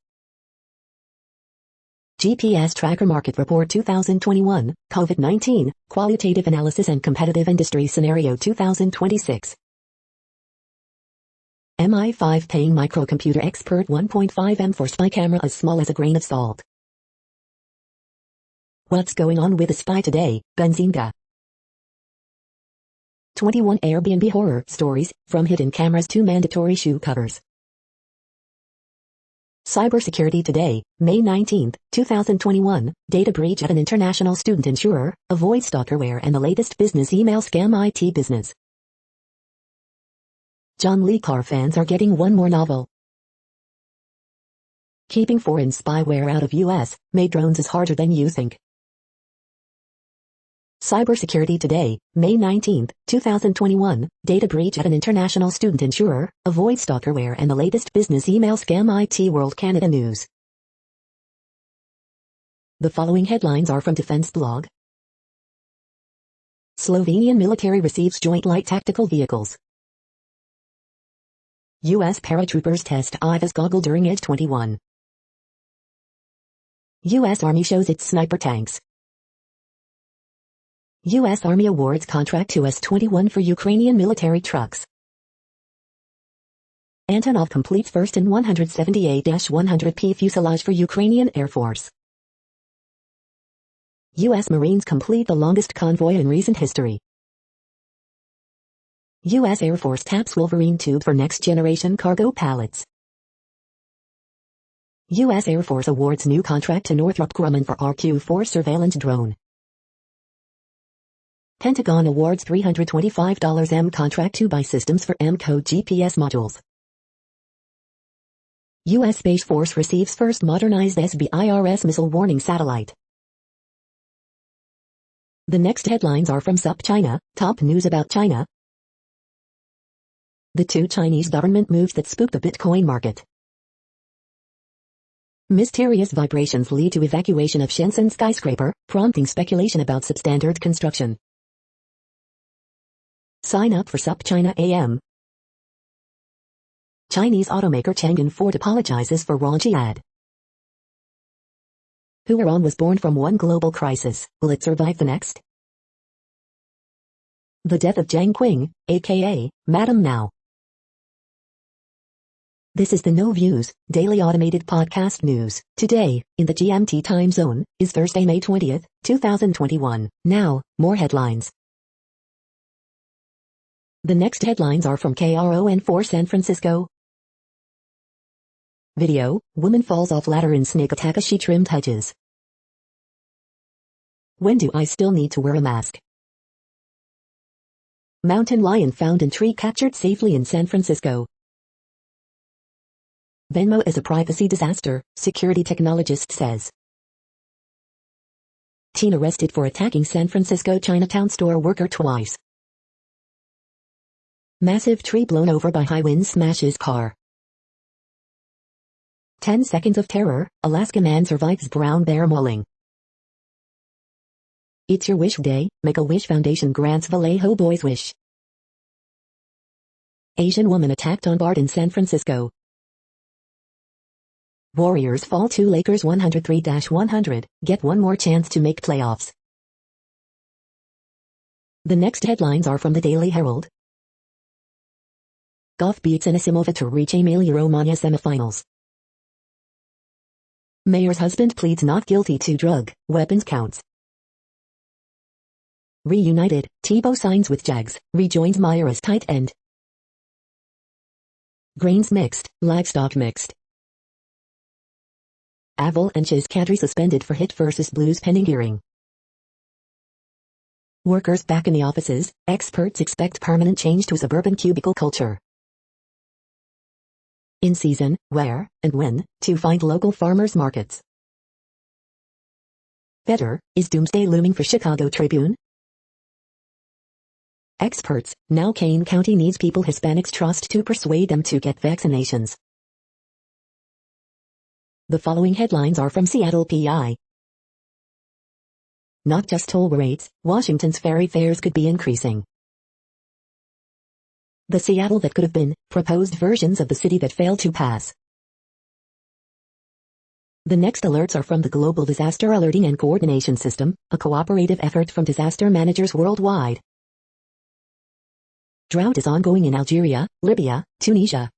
GPS Tracker Market Report 2021, COVID-19, Qualitative Analysis and Competitive Industry Scenario 2026. MI5 paying microcomputer expert 1.5 M for spy camera as small as a grain of salt. What's going on with the spy today, Benzinga? 21 Airbnb horror stories, from hidden cameras to mandatory shoe covers. Cybersecurity Today, May 19, 2021, data breach at an international student insurer, avoid stalkerware and the latest business email scam IT business. John Le Carre fans are getting one more novel. Keeping foreign spyware out of US, made drones is harder than you think. Cybersecurity Today, May 19, 2021, data breach at an international student insurer, avoid stalkerware and the latest business email scam IT World Canada News. The following headlines are from Defense Blog. Slovenian military receives joint light tactical vehicles. U.S. paratroopers test IVAS goggle during Edge 21. U.S. Army shows its sniper tanks. U.S. Army awards contract to S-21 for Ukrainian military trucks. Antonov completes first in 178-100P fuselage for Ukrainian Air Force. U.S. Marines complete the longest convoy in recent history. U.S. Air Force taps Wolverine tube for next-generation cargo pallets. U.S. Air Force awards new contract to Northrop Grumman for RQ-4 surveillance drone. Pentagon awards $325 M contract to buy systems for M-code GPS modules. U.S. Space Force receives first modernized SBIRS missile warning satellite. The next headlines are from SupChina, top news about China. The two Chinese government moves that spooked the Bitcoin market. Mysterious vibrations lead to evacuation of Shenzhen skyscraper, prompting speculation about substandard construction. Sign up for SupChina AM. Chinese automaker Chang'an Ford apologizes for raunchy ad. Iran was born from one global crisis. Will it survive the next? The death of Jiang Qing, aka Madam Now. This is the No Views, daily automated podcast news. Today, in the GMT time zone, is Thursday, May 20th, 2021. Now, more headlines. The next headlines are from KRON4 San Francisco. Video, woman falls off ladder in snake attack as she trimmed hedges. When do I still need to wear a mask? Mountain lion found in tree captured safely in San Francisco. Venmo is a privacy disaster, security technologist says. Teen arrested for attacking San Francisco Chinatown store worker twice. Massive tree blown over by high wind smashes car. 10 seconds of terror, Alaska man survives brown bear mauling. It's your wish day, Make-A-Wish Foundation grants Vallejo boy's wish. Asian woman attacked on bar in San Francisco. Warriors fall to Lakers 103-100, get one more chance to make playoffs. The next headlines are from the Daily Herald. Goff beats Anisimova to reach Emilia-Romagna semifinals. Mayor's husband pleads not guilty to drug, weapons counts. Reunited, Tebow signs with Jags, rejoins Meyer as tight end. Grains mixed, livestock mixed. Avalanche's Kadri suspended for hit versus Blues pending hearing. Workers back in the offices, experts expect permanent change to suburban cubicle culture. In season, where, and when, to find local farmers markets. Better, is doomsday looming for Chicago Tribune? Experts, now Kane County needs people Hispanics trust to persuade them to get vaccinations. The following headlines are from Seattle PI. Not just toll rates, Washington's ferry fares could be increasing. The Seattle that could have been, proposed versions of the city that failed to pass. The next alerts are from the Global Disaster Alerting and Coordination System, a cooperative effort from disaster managers worldwide. Drought is ongoing in Algeria, Libya, Tunisia.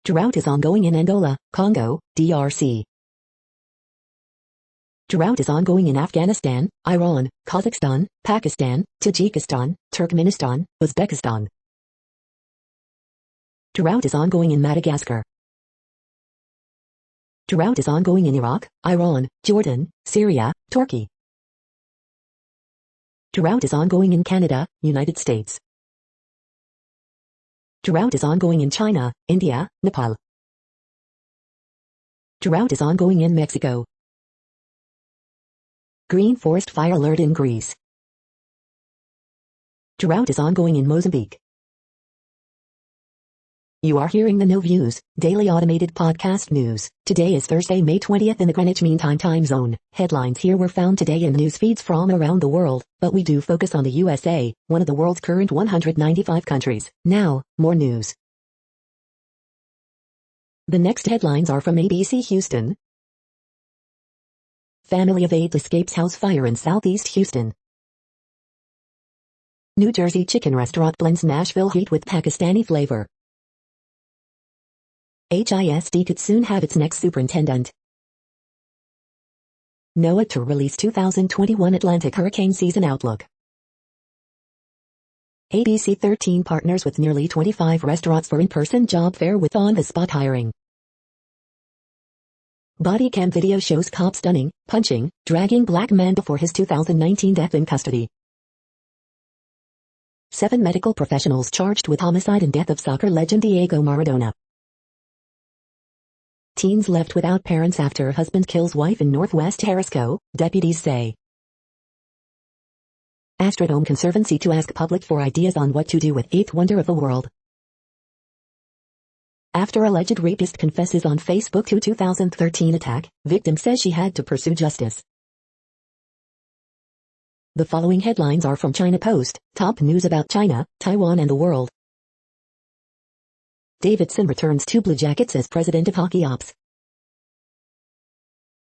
Drought is ongoing in Angola, Congo, DRC. Drought is ongoing in Afghanistan, Iran, Kazakhstan, Pakistan, Tajikistan, Turkmenistan, Uzbekistan. Drought is ongoing in Madagascar. Drought is ongoing in Iraq, Iran, Jordan, Syria, Turkey. Drought is ongoing in Canada, United States. Drought is ongoing in China, India, Nepal. Drought is ongoing in Mexico. Green forest fire alert in Greece. Drought is ongoing in Mozambique. You are hearing the No Views, daily automated podcast news. Today is Thursday, May 20th in the Greenwich Mean Time zone. Headlines here were found today in news feeds from around the world, but we do focus on the USA, one of the world's current 195 countries. Now, more news. The next headlines are from ABC Houston. Family of 8 escapes house fire in Southeast Houston. New Jersey chicken restaurant blends Nashville heat with Pakistani flavor. HISD could soon have its next superintendent. NOAA to release 2021 Atlantic hurricane season outlook. ABC 13 partners with nearly 25 restaurants for in-person job fair with on-the-spot hiring. Body cam video shows cop stunning, punching, dragging black man before his 2019 death in custody. 7 medical professionals charged with homicide and death of soccer legend Diego Maradona. Teens left without parents after husband kills wife in Northwest Jalisco, deputies say. Astrodome Conservancy to ask public for ideas on what to do with eighth wonder of the world. After alleged rapist confesses on Facebook to 2013 attack, victim says she had to pursue justice. The following headlines are from China Post, top news about China, Taiwan and the world. Davidson returns to Blue Jackets as president of hockey ops.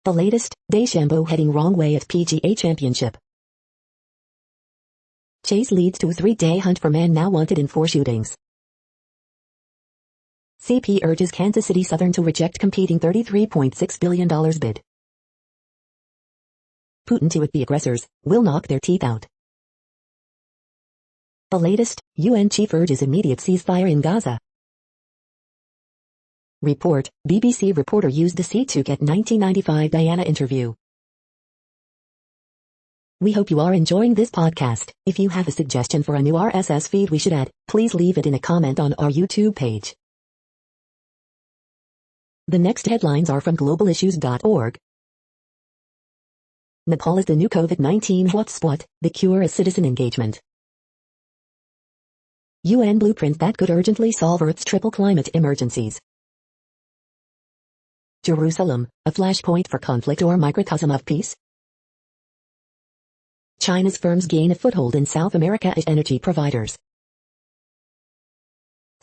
The latest, DeChambeau heading wrong way at PGA Championship. Chase leads to a 3-day hunt for man now wanted in 4 shootings. CP urges Kansas City Southern to reject competing $33.6 billion bid. Putin to with the aggressors, will knock their teeth out. The latest, UN chief urges immediate ceasefire in Gaza. Report, BBC reporter used deceit to get 1995 Diana interview. We hope you are enjoying this podcast. If you have a suggestion for a new RSS feed we should add, please leave it in a comment on our YouTube page. The next headlines are from globalissues.org. Nepal is the new COVID-19 hotspot, the cure is citizen engagement. UN blueprint that could urgently solve Earth's triple climate emergencies. Jerusalem, a flashpoint for conflict or microcosm of peace? China's firms gain a foothold in South America as energy providers.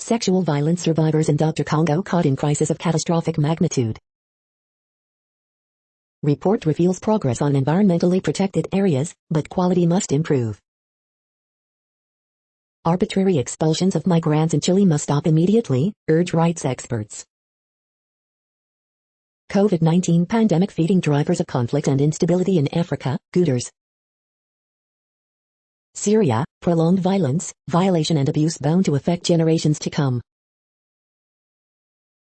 Sexual violence survivors in Dr. Congo caught in crisis of catastrophic magnitude. Report reveals progress on environmentally protected areas, but quality must improve. Arbitrary expulsions of migrants in Chile must stop immediately, urge rights experts. COVID-19 pandemic feeding drivers of conflict and instability in Africa, Reuters. Syria, prolonged violence, violation and abuse bound to affect generations to come.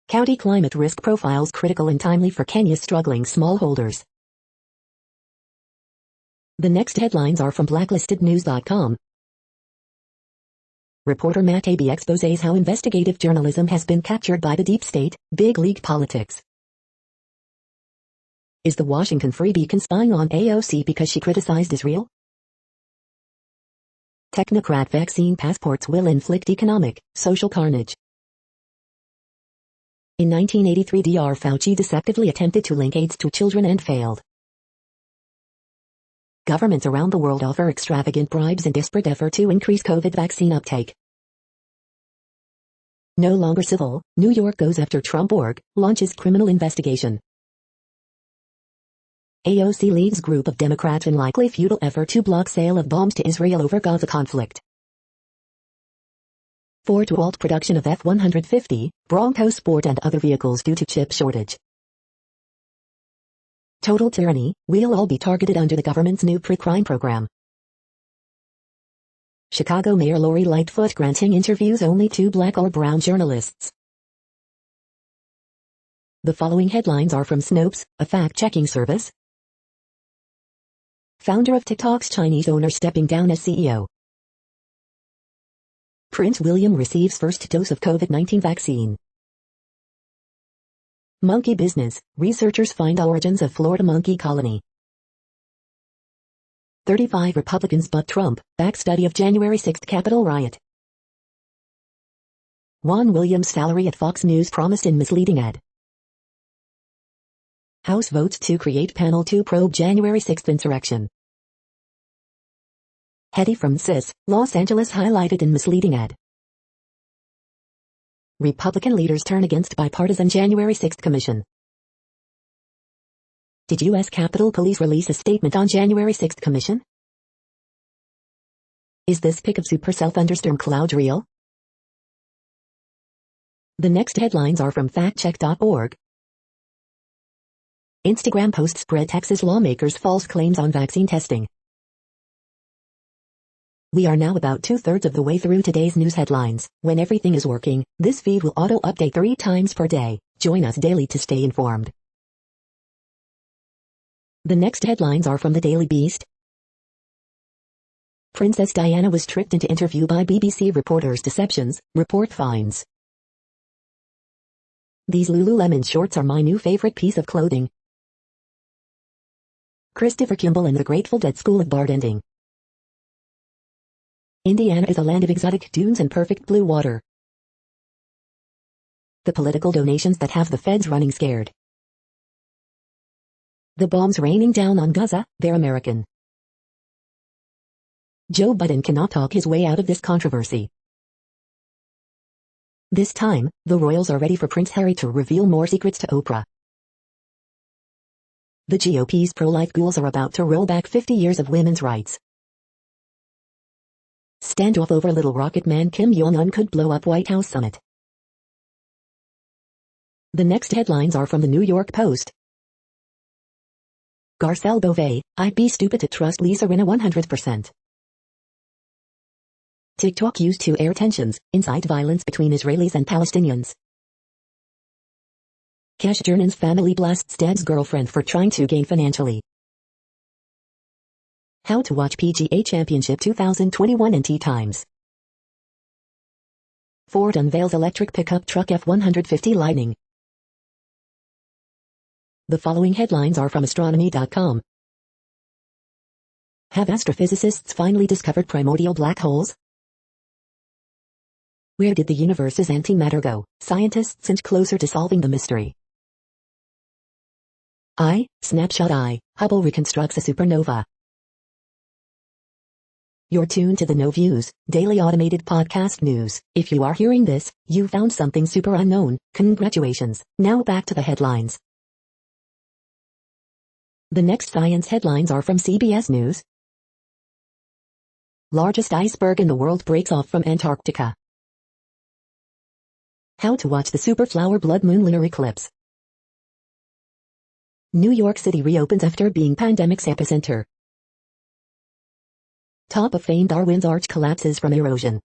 County climate risk profiles critical and timely for Kenya's struggling smallholders. The next headlines are from blacklistednews.com. Reporter Matt Abbey exposes how investigative journalism has been captured by the deep state, big league politics. Is the Washington Free Beacon spying on AOC because she criticized Israel? Technocrat vaccine passports will inflict economic, social carnage. In 1983 Dr. Fauci deceptively attempted to link AIDS to children and failed. Governments around the world offer extravagant bribes in desperate effort to increase COVID vaccine uptake. No longer civil, New York goes after Trump org, launches criminal investigation. AOC leads group of Democrats in likely futile effort to block sale of bombs to Israel over Gaza conflict. Ford to halt production of F-150, Bronco Sport and other vehicles due to chip shortage. Total tyranny, we'll all be targeted under the government's new pre-crime program. Chicago Mayor Lori Lightfoot granting interviews only to black or brown journalists. The following headlines are from Snopes, a fact-checking service. Founder of TikTok's Chinese owner stepping down as CEO. Prince William receives first dose of COVID-19 vaccine. Monkey business, researchers find origins of Florida monkey colony. 35 Republicans but Trump, back study of January 6 Capitol riot. Juan Williams' salary at Fox News promised in misleading ad. House votes to create panel to probe January 6 insurrection. Hetty from CIS, Los Angeles highlighted in misleading ad. Republican leaders turn against bipartisan January 6 commission. Did U.S. Capitol Police release a statement on January 6 commission? Is this pic of super self-thunderstorm cloud real? The next headlines are from factcheck.org. Instagram post spread Texas lawmakers' false claims on vaccine testing. We are now about 2/3 of the way through today's news headlines. When everything is working, this feed will auto-update 3 times per day. Join us daily to stay informed. The next headlines are from the Daily Beast. Princess Diana was tricked into interview by BBC reporters. Deceptions, report finds. These Lululemon shorts are my new favorite piece of clothing. Christopher Kimball and the Grateful Dead School of Bartending. Indiana is a land of exotic dunes and perfect blue water. The political donations that have the feds running scared. The bombs raining down on Gaza, they're American. Joe Biden cannot talk his way out of this controversy. This time, the royals are ready for Prince Harry to reveal more secrets to Oprah. The GOP's pro-life ghouls are about to roll back 50 years of women's rights. Standoff over little rocket man Kim Jong-un could blow up White House summit. The next headlines are from the New York Post. Garcelle Beauvais, I'd be stupid to trust Lisa Rinna 100%. TikTok used to air tensions, incite violence between Israelis and Palestinians. Cash Jernan's family blasts dad's girlfriend for trying to gain financially. How to watch PGA Championship 2021 in Tea Times. Ford unveils electric pickup truck F-150 Lightning. The following headlines are from astronomy.com. Have astrophysicists finally discovered primordial black holes? Where did the universe's antimatter go? Scientists inch closer to solving the mystery. Snapshot I, Hubble reconstructs a supernova. You're tuned to the No Views, daily automated podcast news. If you are hearing this, you found something super unknown. Congratulations. Now back to the headlines. The next science headlines are from CBS News. Largest iceberg in the world breaks off from Antarctica. How to watch the super flower blood moon lunar eclipse. New York City reopens after being pandemic's epicenter. Top of famed Darwin's Arch collapses from erosion.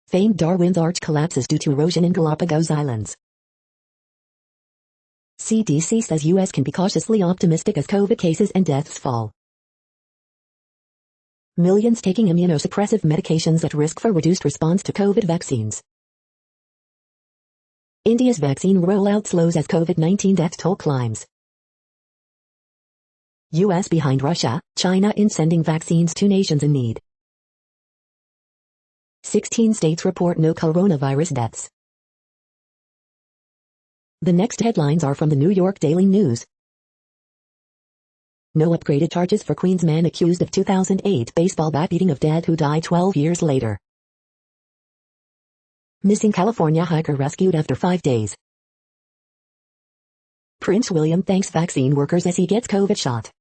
Famed Darwin's Arch collapses due to erosion in Galapagos Islands. CDC says U.S. can be cautiously optimistic as COVID cases and deaths fall. Millions taking immunosuppressive medications at risk for reduced response to COVID vaccines. India's vaccine rollout slows as COVID-19 death toll climbs. U.S. behind Russia, China in sending vaccines to nations in need. 16 states report no coronavirus deaths. The next headlines are from the New York Daily News. No upgraded charges for Queens man accused of 2008 baseball bat beating of dad who died 12 years later. Missing California hiker rescued after 5 days. Prince William thanks vaccine workers as he gets COVID shot.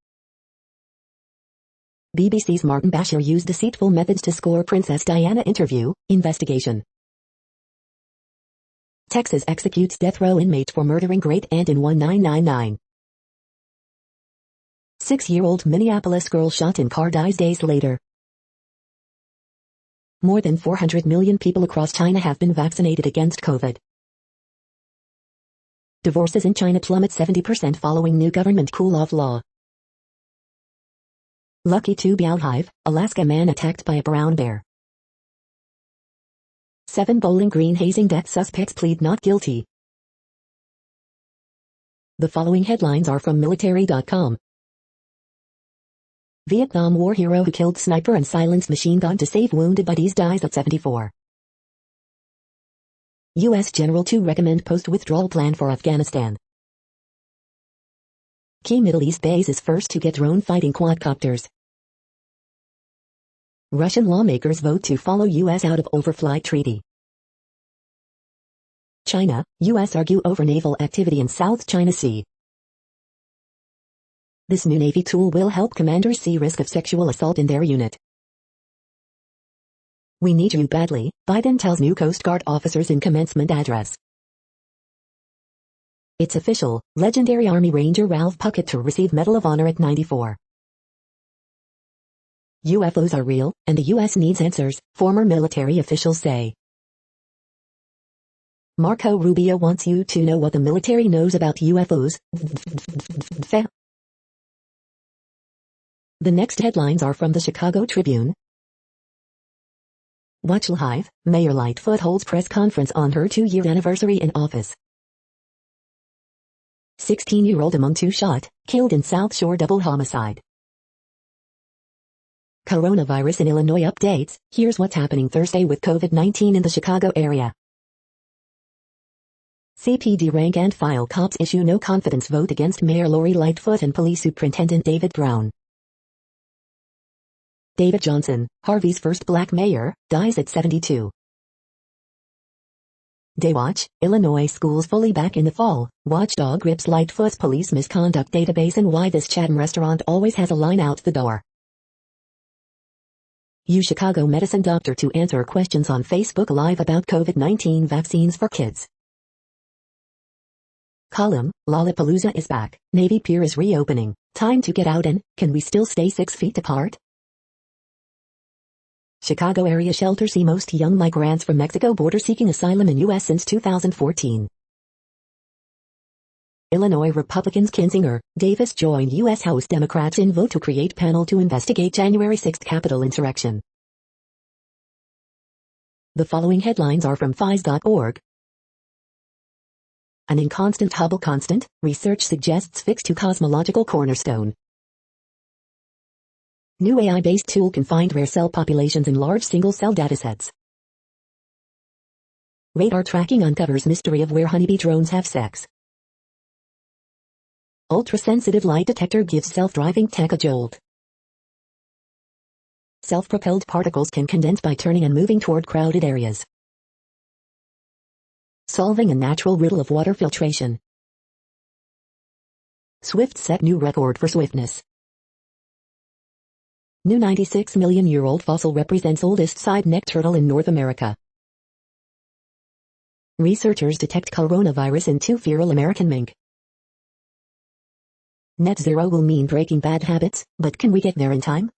BBC's Martin Bashir used deceitful methods to score Princess Diana interview, investigation. Texas executes death row inmate for murdering great aunt in 1999. 6-year-old Minneapolis girl shot in car dies days later. More than 400 million people across China have been vaccinated against COVID. Divorces in China plummet 70% following new government cool-off law. Lucky to be Hive, Alaska man attacked by a brown bear. 7 Bowling Green hazing death suspects plead not guilty. The following headlines are from military.com. Vietnam War hero who killed sniper and silenced machine gun to save wounded buddies dies at 74. U.S. General to recommend post-withdrawal plan for Afghanistan. Key Middle East base is first to get drone fighting quadcopters. Russian lawmakers vote to follow U.S. out of overflight treaty. China, U.S. argue over naval activity in South China Sea. This new Navy tool will help commanders see risk of sexual assault in their unit. We need you badly, Biden tells new Coast Guard officers in commencement address. It's official, legendary Army Ranger Ralph Puckett to receive Medal of Honor at 94. UFOs are real, and the U.S. needs answers, former military officials say. Marco Rubio wants you to know what the military knows about UFOs. The next headlines are from the Chicago Tribune. Watch live, Mayor Lightfoot holds press conference on her 2-year anniversary in office. 16-year-old among 2 shot, killed in South Shore double homicide. Coronavirus in Illinois updates, here's what's happening Thursday with COVID-19 in the Chicago area. CPD rank and file cops issue no confidence vote against Mayor Lori Lightfoot and Police Superintendent David Brown. David Johnson, Harvey's first black mayor, dies at 72. Daywatch, Illinois schools fully back in the fall. Watchdog grips Lightfoot's police misconduct database and why this Chatham restaurant always has a line out the door. Use Chicago medicine doctor to answer questions on Facebook Live about COVID-19 vaccines for kids. Column, Lollapalooza is back. Navy Pier is reopening. Time to get out and, can we still stay 6 feet apart? Chicago area shelter see most young migrants from Mexico border seeking asylum in U.S. since 2014. Illinois Republicans Kinzinger, Davis join U.S. House Democrats in vote to create panel to investigate January 6 Capitol insurrection. The following headlines are from phys.org. An inconstant Hubble constant, research suggests fix to cosmological cornerstone. New AI-based tool can find rare cell populations in large single-cell datasets. Radar tracking uncovers mystery of where honeybee drones have sex. Ultra-sensitive light detector gives self-driving tech a jolt. Self-propelled particles can condense by turning and moving toward crowded areas. Solving a natural riddle of water filtration. Swift set new record for swiftness. New 96-million-year-old fossil represents oldest side-neck turtle in North America. Researchers detect coronavirus in 2 feral American mink. Net zero will mean breaking bad habits, but can we get there in time?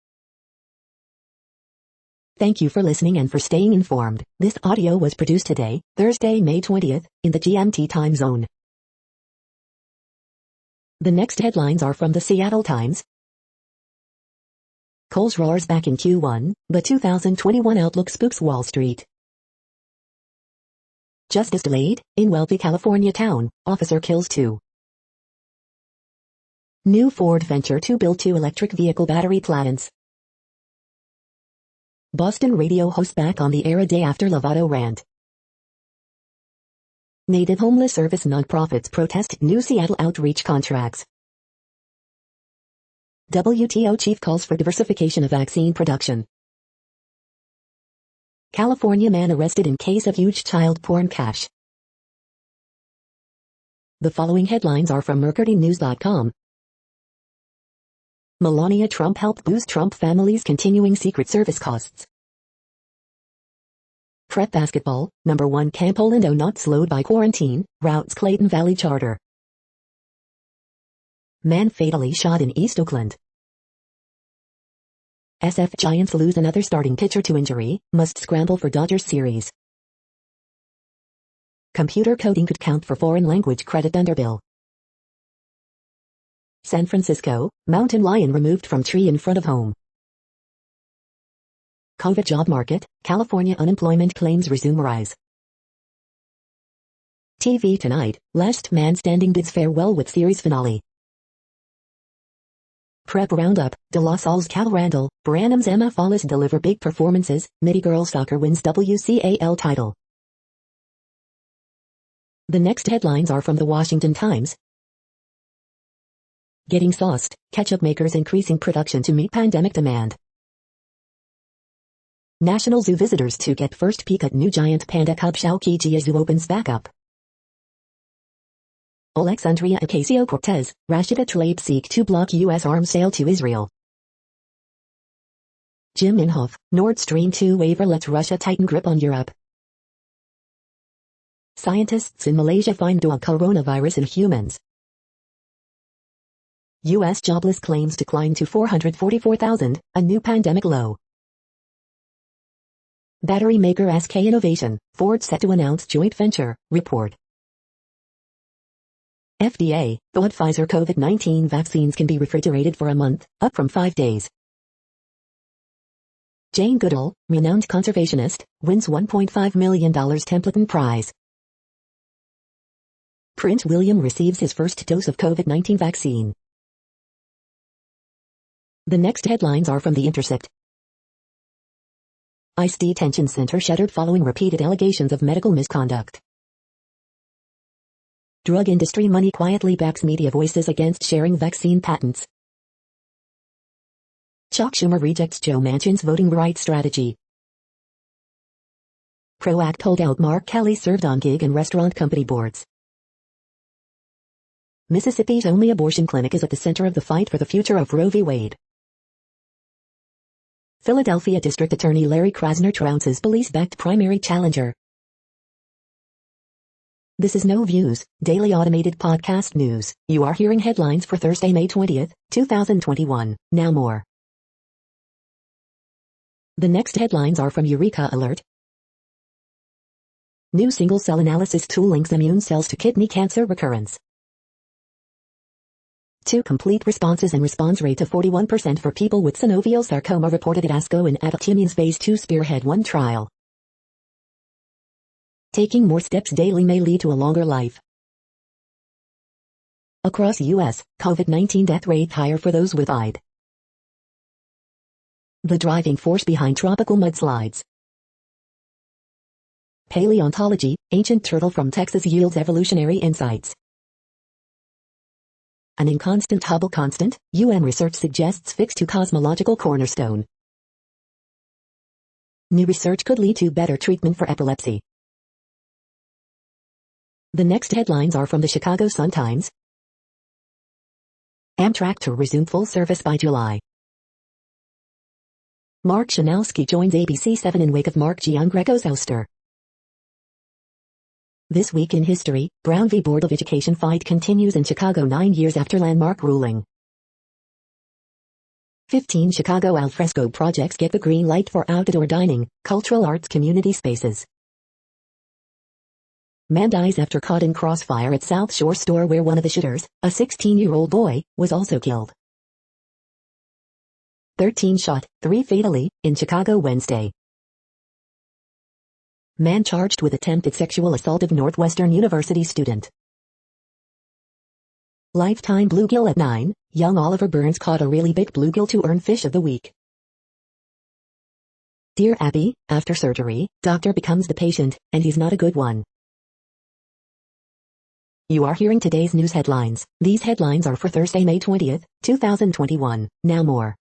Thank you for listening and for staying informed. This audio was produced today, Thursday, May 20th, in the GMT time zone. The next headlines are from the Seattle Times. Kohl's roars back in Q1, but 2021 outlook spooks Wall Street. Justice delayed, in wealthy California town, officer kills 2. New Ford venture to build 2 electric vehicle battery plants. Boston radio host back on the air a day after Lovato rant. Native homeless service nonprofits protest new Seattle outreach contracts. WTO chief calls for diversification of vaccine production. California man arrested in case of huge child porn cache. The following headlines are from MercuryNews.com. Melania Trump helped boost Trump family's continuing Secret Service costs. Prep basketball, number 1 Camp Orlando not slowed by quarantine, routes Clayton Valley Charter. Man fatally shot in East Oakland. SF Giants lose another starting pitcher to injury, must scramble for Dodgers series. Computer coding could count for foreign language credit under bill. San Francisco, mountain lion removed from tree in front of home. COVID job market, California unemployment claims resume rise. TV tonight, Last Man Standing bids farewell with series finale. Prep Roundup, De La Salle's Cal Randall, Branham's Emma Follis deliver big performances, Midi Girls Soccer wins WCAL title. The next headlines are from the Washington Times. Getting sauced, ketchup makers increasing production to meet pandemic demand. National Zoo visitors to get first peek at new giant panda cub Xiaoqijia Zoo opens back up. Alexandria Ocasio-Cortez, Rashida Tlaib seek to block U.S. arms sale to Israel. Jim Inhofe, Nord Stream 2 waiver lets Russia tighten grip on Europe. Scientists in Malaysia find dual coronavirus in humans. U.S. jobless claims decline to 444,000, a new pandemic low. Battery maker SK Innovation, Ford set to announce joint venture, report. FDA, thought Pfizer COVID-19 vaccines can be refrigerated for a month, up from 5 days. Jane Goodall, renowned conservationist, wins $1.5 million Templeton Prize. Prince William receives his first dose of COVID-19 vaccine. The next headlines are from The Intercept. ICE detention center shuttered following repeated allegations of medical misconduct. Drug industry money quietly backs media voices against sharing vaccine patents. Chuck Schumer rejects Joe Manchin's voting rights strategy. PRO-Act holdout Mark Kelly served on gig and restaurant company boards. Mississippi's only abortion clinic is at the center of the fight for the future of Roe v. Wade. Philadelphia District Attorney Larry Krasner trounces police-backed primary challenger. This is No Views, daily automated podcast news. You are hearing headlines for Thursday, May 20th, 2021. Now more. The next headlines are from Eureka Alert. New single-cell analysis tool links immune cells to kidney cancer recurrence. 2 complete responses and response rate of 41% for people with synovial sarcoma reported at ASCO in Adaptimmune's Phase 2 Spearhead 1 trial. Taking more steps daily may lead to a longer life. Across U.S., COVID-19 death rate higher for those with AIDS. The driving force behind tropical mudslides. Paleontology, ancient turtle from Texas yields evolutionary insights. An inconstant Hubble constant, UN research suggests fix to cosmological cornerstone. New research could lead to better treatment for epilepsy. The next headlines are from the Chicago Sun-Times. Amtrak to resume full service by July. Mark Shanowski joins ABC7 in wake of Mark Giangreco's ouster. This week in history, Brown v. Board of Education fight continues in Chicago 9 years after landmark ruling. 15 Chicago alfresco projects get the green light for outdoor dining, cultural arts community spaces. Man dies after caught in crossfire at South Shore store where one of the shooters, a 16-year-old boy, was also killed. 13 shot, 3 fatally, in Chicago Wednesday. Man charged with attempted sexual assault of Northwestern University student. Lifetime bluegill at 9, young Oliver Burns caught a really big bluegill to earn Fish of the Week. Dear Abby, after surgery, doctor becomes the patient, and he's not a good one. You are hearing today's news headlines. These headlines are for Thursday, May 20th, 2021. Now more.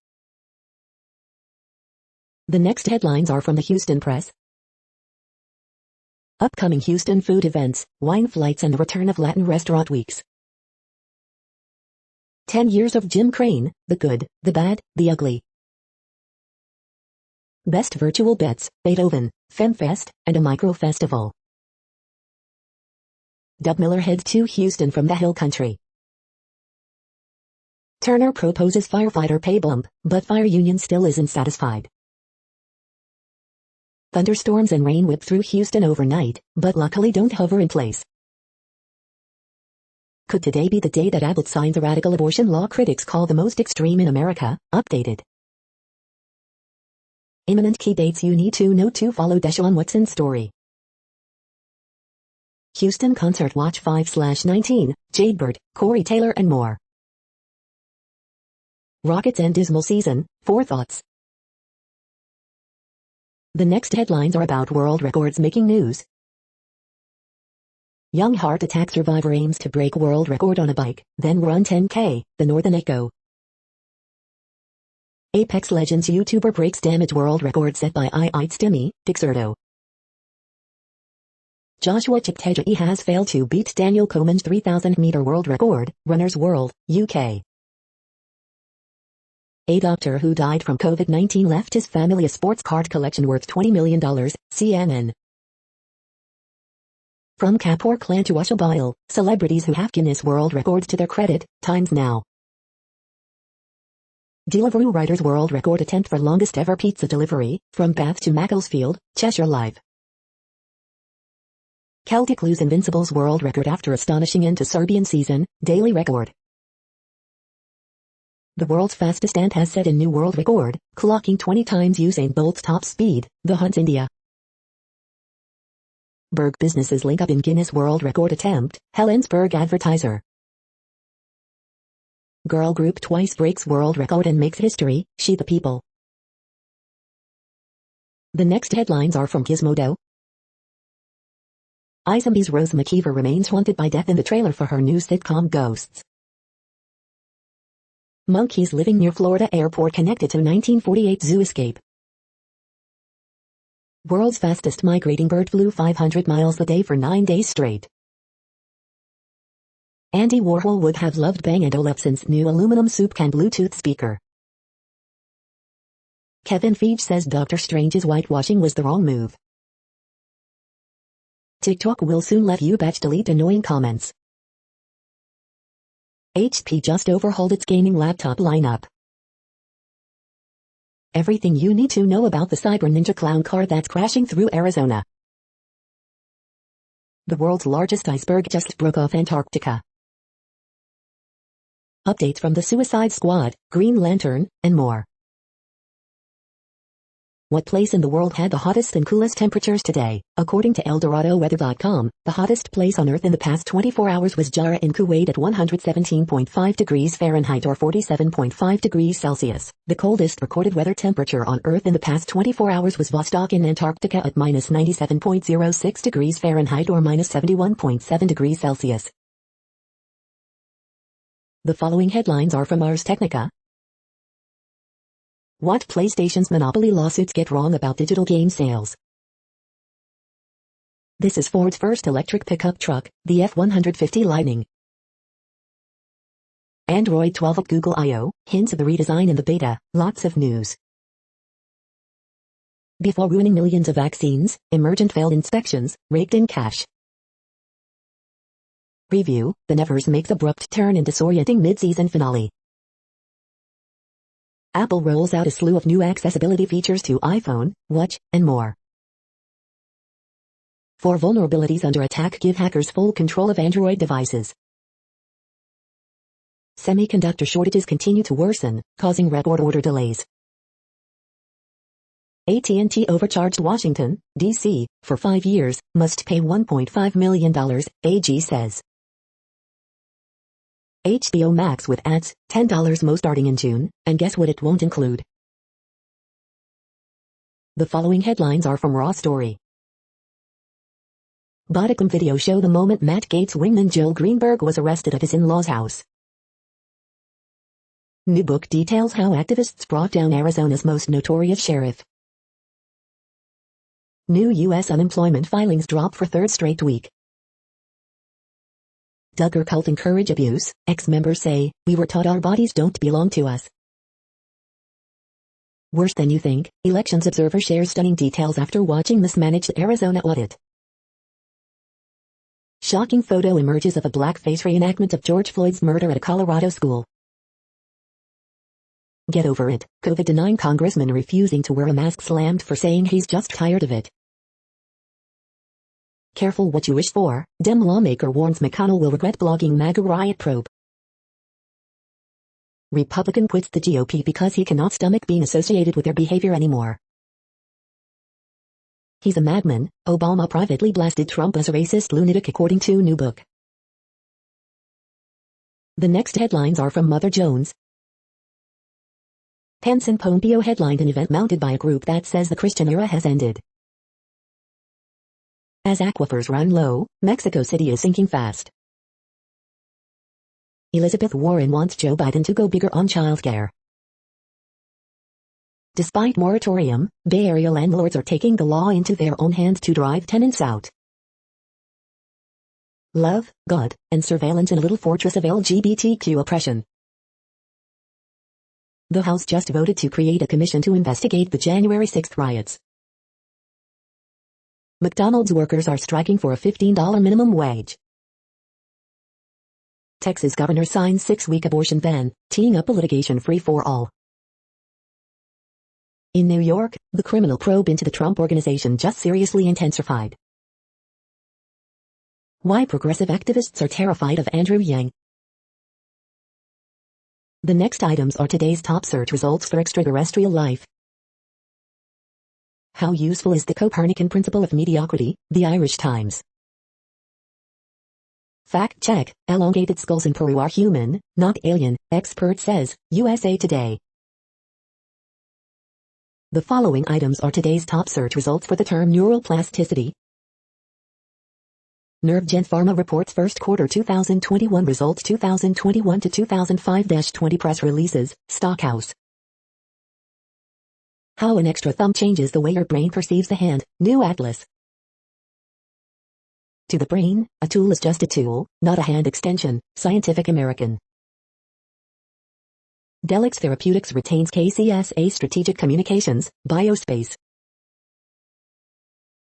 The next headlines are from the Houston Press. Upcoming Houston food events, wine flights and the return of Latin restaurant weeks. 10 years of Jim Crane, the good, the bad, the ugly. Best virtual bets, Beethoven, FemFest, and a micro festival. Dub Miller heads to Houston from the Hill Country. Turner proposes firefighter pay bump, but fire union still isn't satisfied. Thunderstorms and rain whip through Houston overnight, but luckily don't hover in place. Could today be the day that Abbott signs a radical abortion law critics call the most extreme in America? Updated. Imminent key dates you need to know to follow Deshaun Watson's story. Houston Concert Watch 5/19, Jadebird, Corey Taylor and more. Rockets end dismal season, 4 thoughts. The next headlines are about world records making news. Young heart attack survivor aims to break world record on a bike, then run 10K, the Northern Echo. Apex Legends YouTuber breaks damage world record set by Stimmy, Dixerto. Joshua Cheptegei has failed to beat Daniel Koeman's 3,000-meter world record, Runners World, UK. A doctor who died from COVID-19 left his family a sports card collection worth $20 million, CNN. From Kapoor clan to Usha Bile, celebrities who have Guinness World Records to their credit, Times Now. Deliveroo Riders World Record attempt for longest ever pizza delivery, from Bath to Macclesfield, Cheshire Live. Celtic lose Invincibles World Record after astonishing end to Serbian season, Daily Record. The world's fastest ant has set a new world record, clocking 20 times Usain Bolt's top speed, the Hunt's India. Berg businesses link up in Guinness World Record attempt, Helensburgh advertiser. Girl group twice breaks world record and makes history, She the People. The next headlines are from Gizmodo. iZombie's Rose McKeever remains haunted by death in the trailer for her new sitcom Ghosts. Monkeys living near Florida airport connected to 1948 zoo escape. World's fastest migrating bird flew 500 miles a day for 9 days straight. Andy Warhol would have loved Bang & Olufsen's new aluminum soup can Bluetooth speaker. Kevin Feige says Doctor Strange's whitewashing was the wrong move. TikTok will soon let you batch delete annoying comments. HP just overhauled its gaming laptop lineup. Everything you need to know about the Cyber Ninja clown car that's crashing through Arizona. The world's largest iceberg just broke off Antarctica. Updates from the Suicide Squad, Green Lantern, and more. What place in the world had the hottest and coolest temperatures today? According to ElDoradoWeather.com, the hottest place on Earth in the past 24 hours was Jarrah in Kuwait at 117.5 degrees Fahrenheit or 47.5 degrees Celsius. The coldest recorded weather temperature on Earth in the past 24 hours was Vostok in Antarctica at minus 97.06 degrees Fahrenheit or minus 71.7 degrees Celsius. The following headlines are from Ars Technica. What PlayStation's monopoly lawsuits get wrong about digital game sales. This is Ford's first electric pickup truck, the F-150 Lightning. Android 12 at Google I/O, hints of the redesign in the beta, lots of news. Before ruining millions of vaccines, Emergent failed inspections, raked in cash. Preview, The Nevers makes abrupt turn in disorienting mid-season finale. Apple rolls out a slew of new accessibility features to iPhone, Watch, and more. 4 vulnerabilities under attack give hackers full control of Android devices. Semiconductor shortages continue to worsen, causing record order delays. AT&T overcharged Washington, D.C., for 5 years, must pay $1.5 million, AG says. HBO Max with ads, $10 more starting in June, and guess what it won't include? The following headlines are from Raw Story. Bodicam video show the moment Matt Gaetz' wingman Joel Greenberg was arrested at his in-laws' house. New book details how activists brought down Arizona's most notorious sheriff. New U.S. unemployment filings drop for third straight week. Duggar cult encourage abuse, ex-members say, we were taught our bodies don't belong to us. Worse than you think, elections observer shares stunning details after watching mismanaged Arizona audit. Shocking photo emerges of a blackface reenactment of George Floyd's murder at a Colorado school. Get over it, COVID-denying congressman refusing to wear a mask slammed for saying he's just tired of it. Careful what you wish for, Dem lawmaker warns McConnell will regret blogging MAGA riot probe. Republican quits the GOP because he cannot stomach being associated with their behavior anymore. He's a madman, Obama privately blasted Trump as a racist lunatic according to new book. The next headlines are from Mother Jones. Pence and Pompeo headlined an event mounted by a group that says the Christian era has ended. As aquifers run low, Mexico City is sinking fast. Elizabeth Warren wants Joe Biden to go bigger on childcare. Despite moratorium, Bay Area landlords are taking the law into their own hands to drive tenants out. Love, God, and surveillance in a little fortress of LGBTQ oppression. The House just voted to create a commission to investigate the January 6th riots. McDonald's workers are striking for a $15 minimum wage. Texas governor signs 6-week abortion ban, teeing up a litigation free-for-all. In New York, the criminal probe into the Trump Organization just seriously intensified. Why progressive activists are terrified of Andrew Yang. The next items are today's top search results for extraterrestrial life. How useful is the Copernican principle of mediocrity? The Irish Times. Fact check, elongated skulls in Peru are human, not alien, expert says, USA Today. The following items are today's top search results for the term neural plasticity. NervGen Pharma reports first quarter 2021 results. 2021 to 2005-20 press releases. Stockhouse. How an extra thumb changes the way your brain perceives the hand. New Atlas. To the brain, a tool is just a tool, not a hand extension. Scientific American. Delix Therapeutics retains KCSA Strategic Communications, Biospace.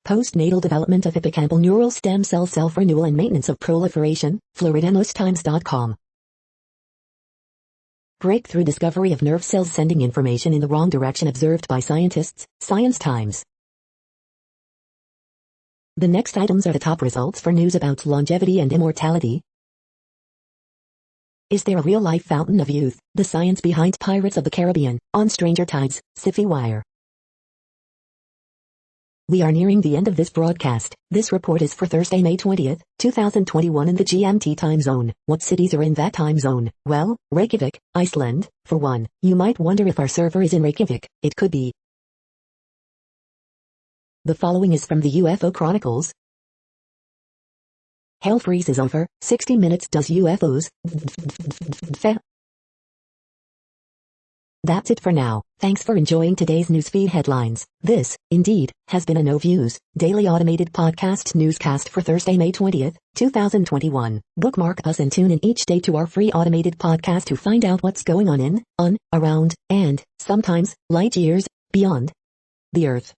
Postnatal development of hippocampal neural stem cell self-renewal and maintenance of proliferation, FloridaNewsTimes.com. Breakthrough discovery of nerve cells sending information in the wrong direction observed by scientists, Science Times. The next items are the top results for news about longevity and immortality. Is there a real-life fountain of youth? The science behind Pirates of the Caribbean, on Stranger Tides, Sci-Fi Wire. We are nearing the end of this broadcast. This report is for Thursday, May 20th, 2021 in the GMT time zone. What cities are in that time zone? Well, Reykjavik, Iceland, for one. You might wonder if our server is in Reykjavik. It could be. The following is from the UFO Chronicles. Hell freezes over. 60 minutes does UFOs. That's it for now. Thanks for enjoying today's newsfeed headlines. This, indeed, has been a No Views, daily automated podcast newscast for Thursday, May 20th, 2021. Bookmark us and tune in each day to our free automated podcast to find out what's going on, around, and, sometimes, light years, beyond the Earth.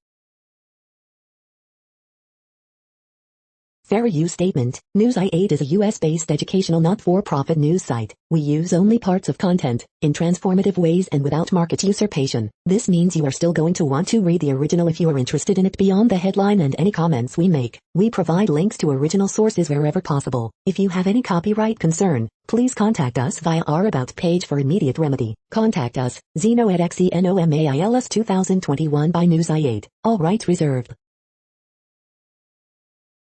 Fair use statement. News i8 is a US-based educational not-for-profit news site. We use only parts of content, in transformative ways and without market usurpation. This means you are still going to want to read the original if you are interested in it beyond the headline and any comments we make. We provide links to original sources wherever possible. If you have any copyright concern, please contact us via our About page for immediate remedy. Contact us, Zeno at XENOMAILS 2021 by News i8. All rights reserved.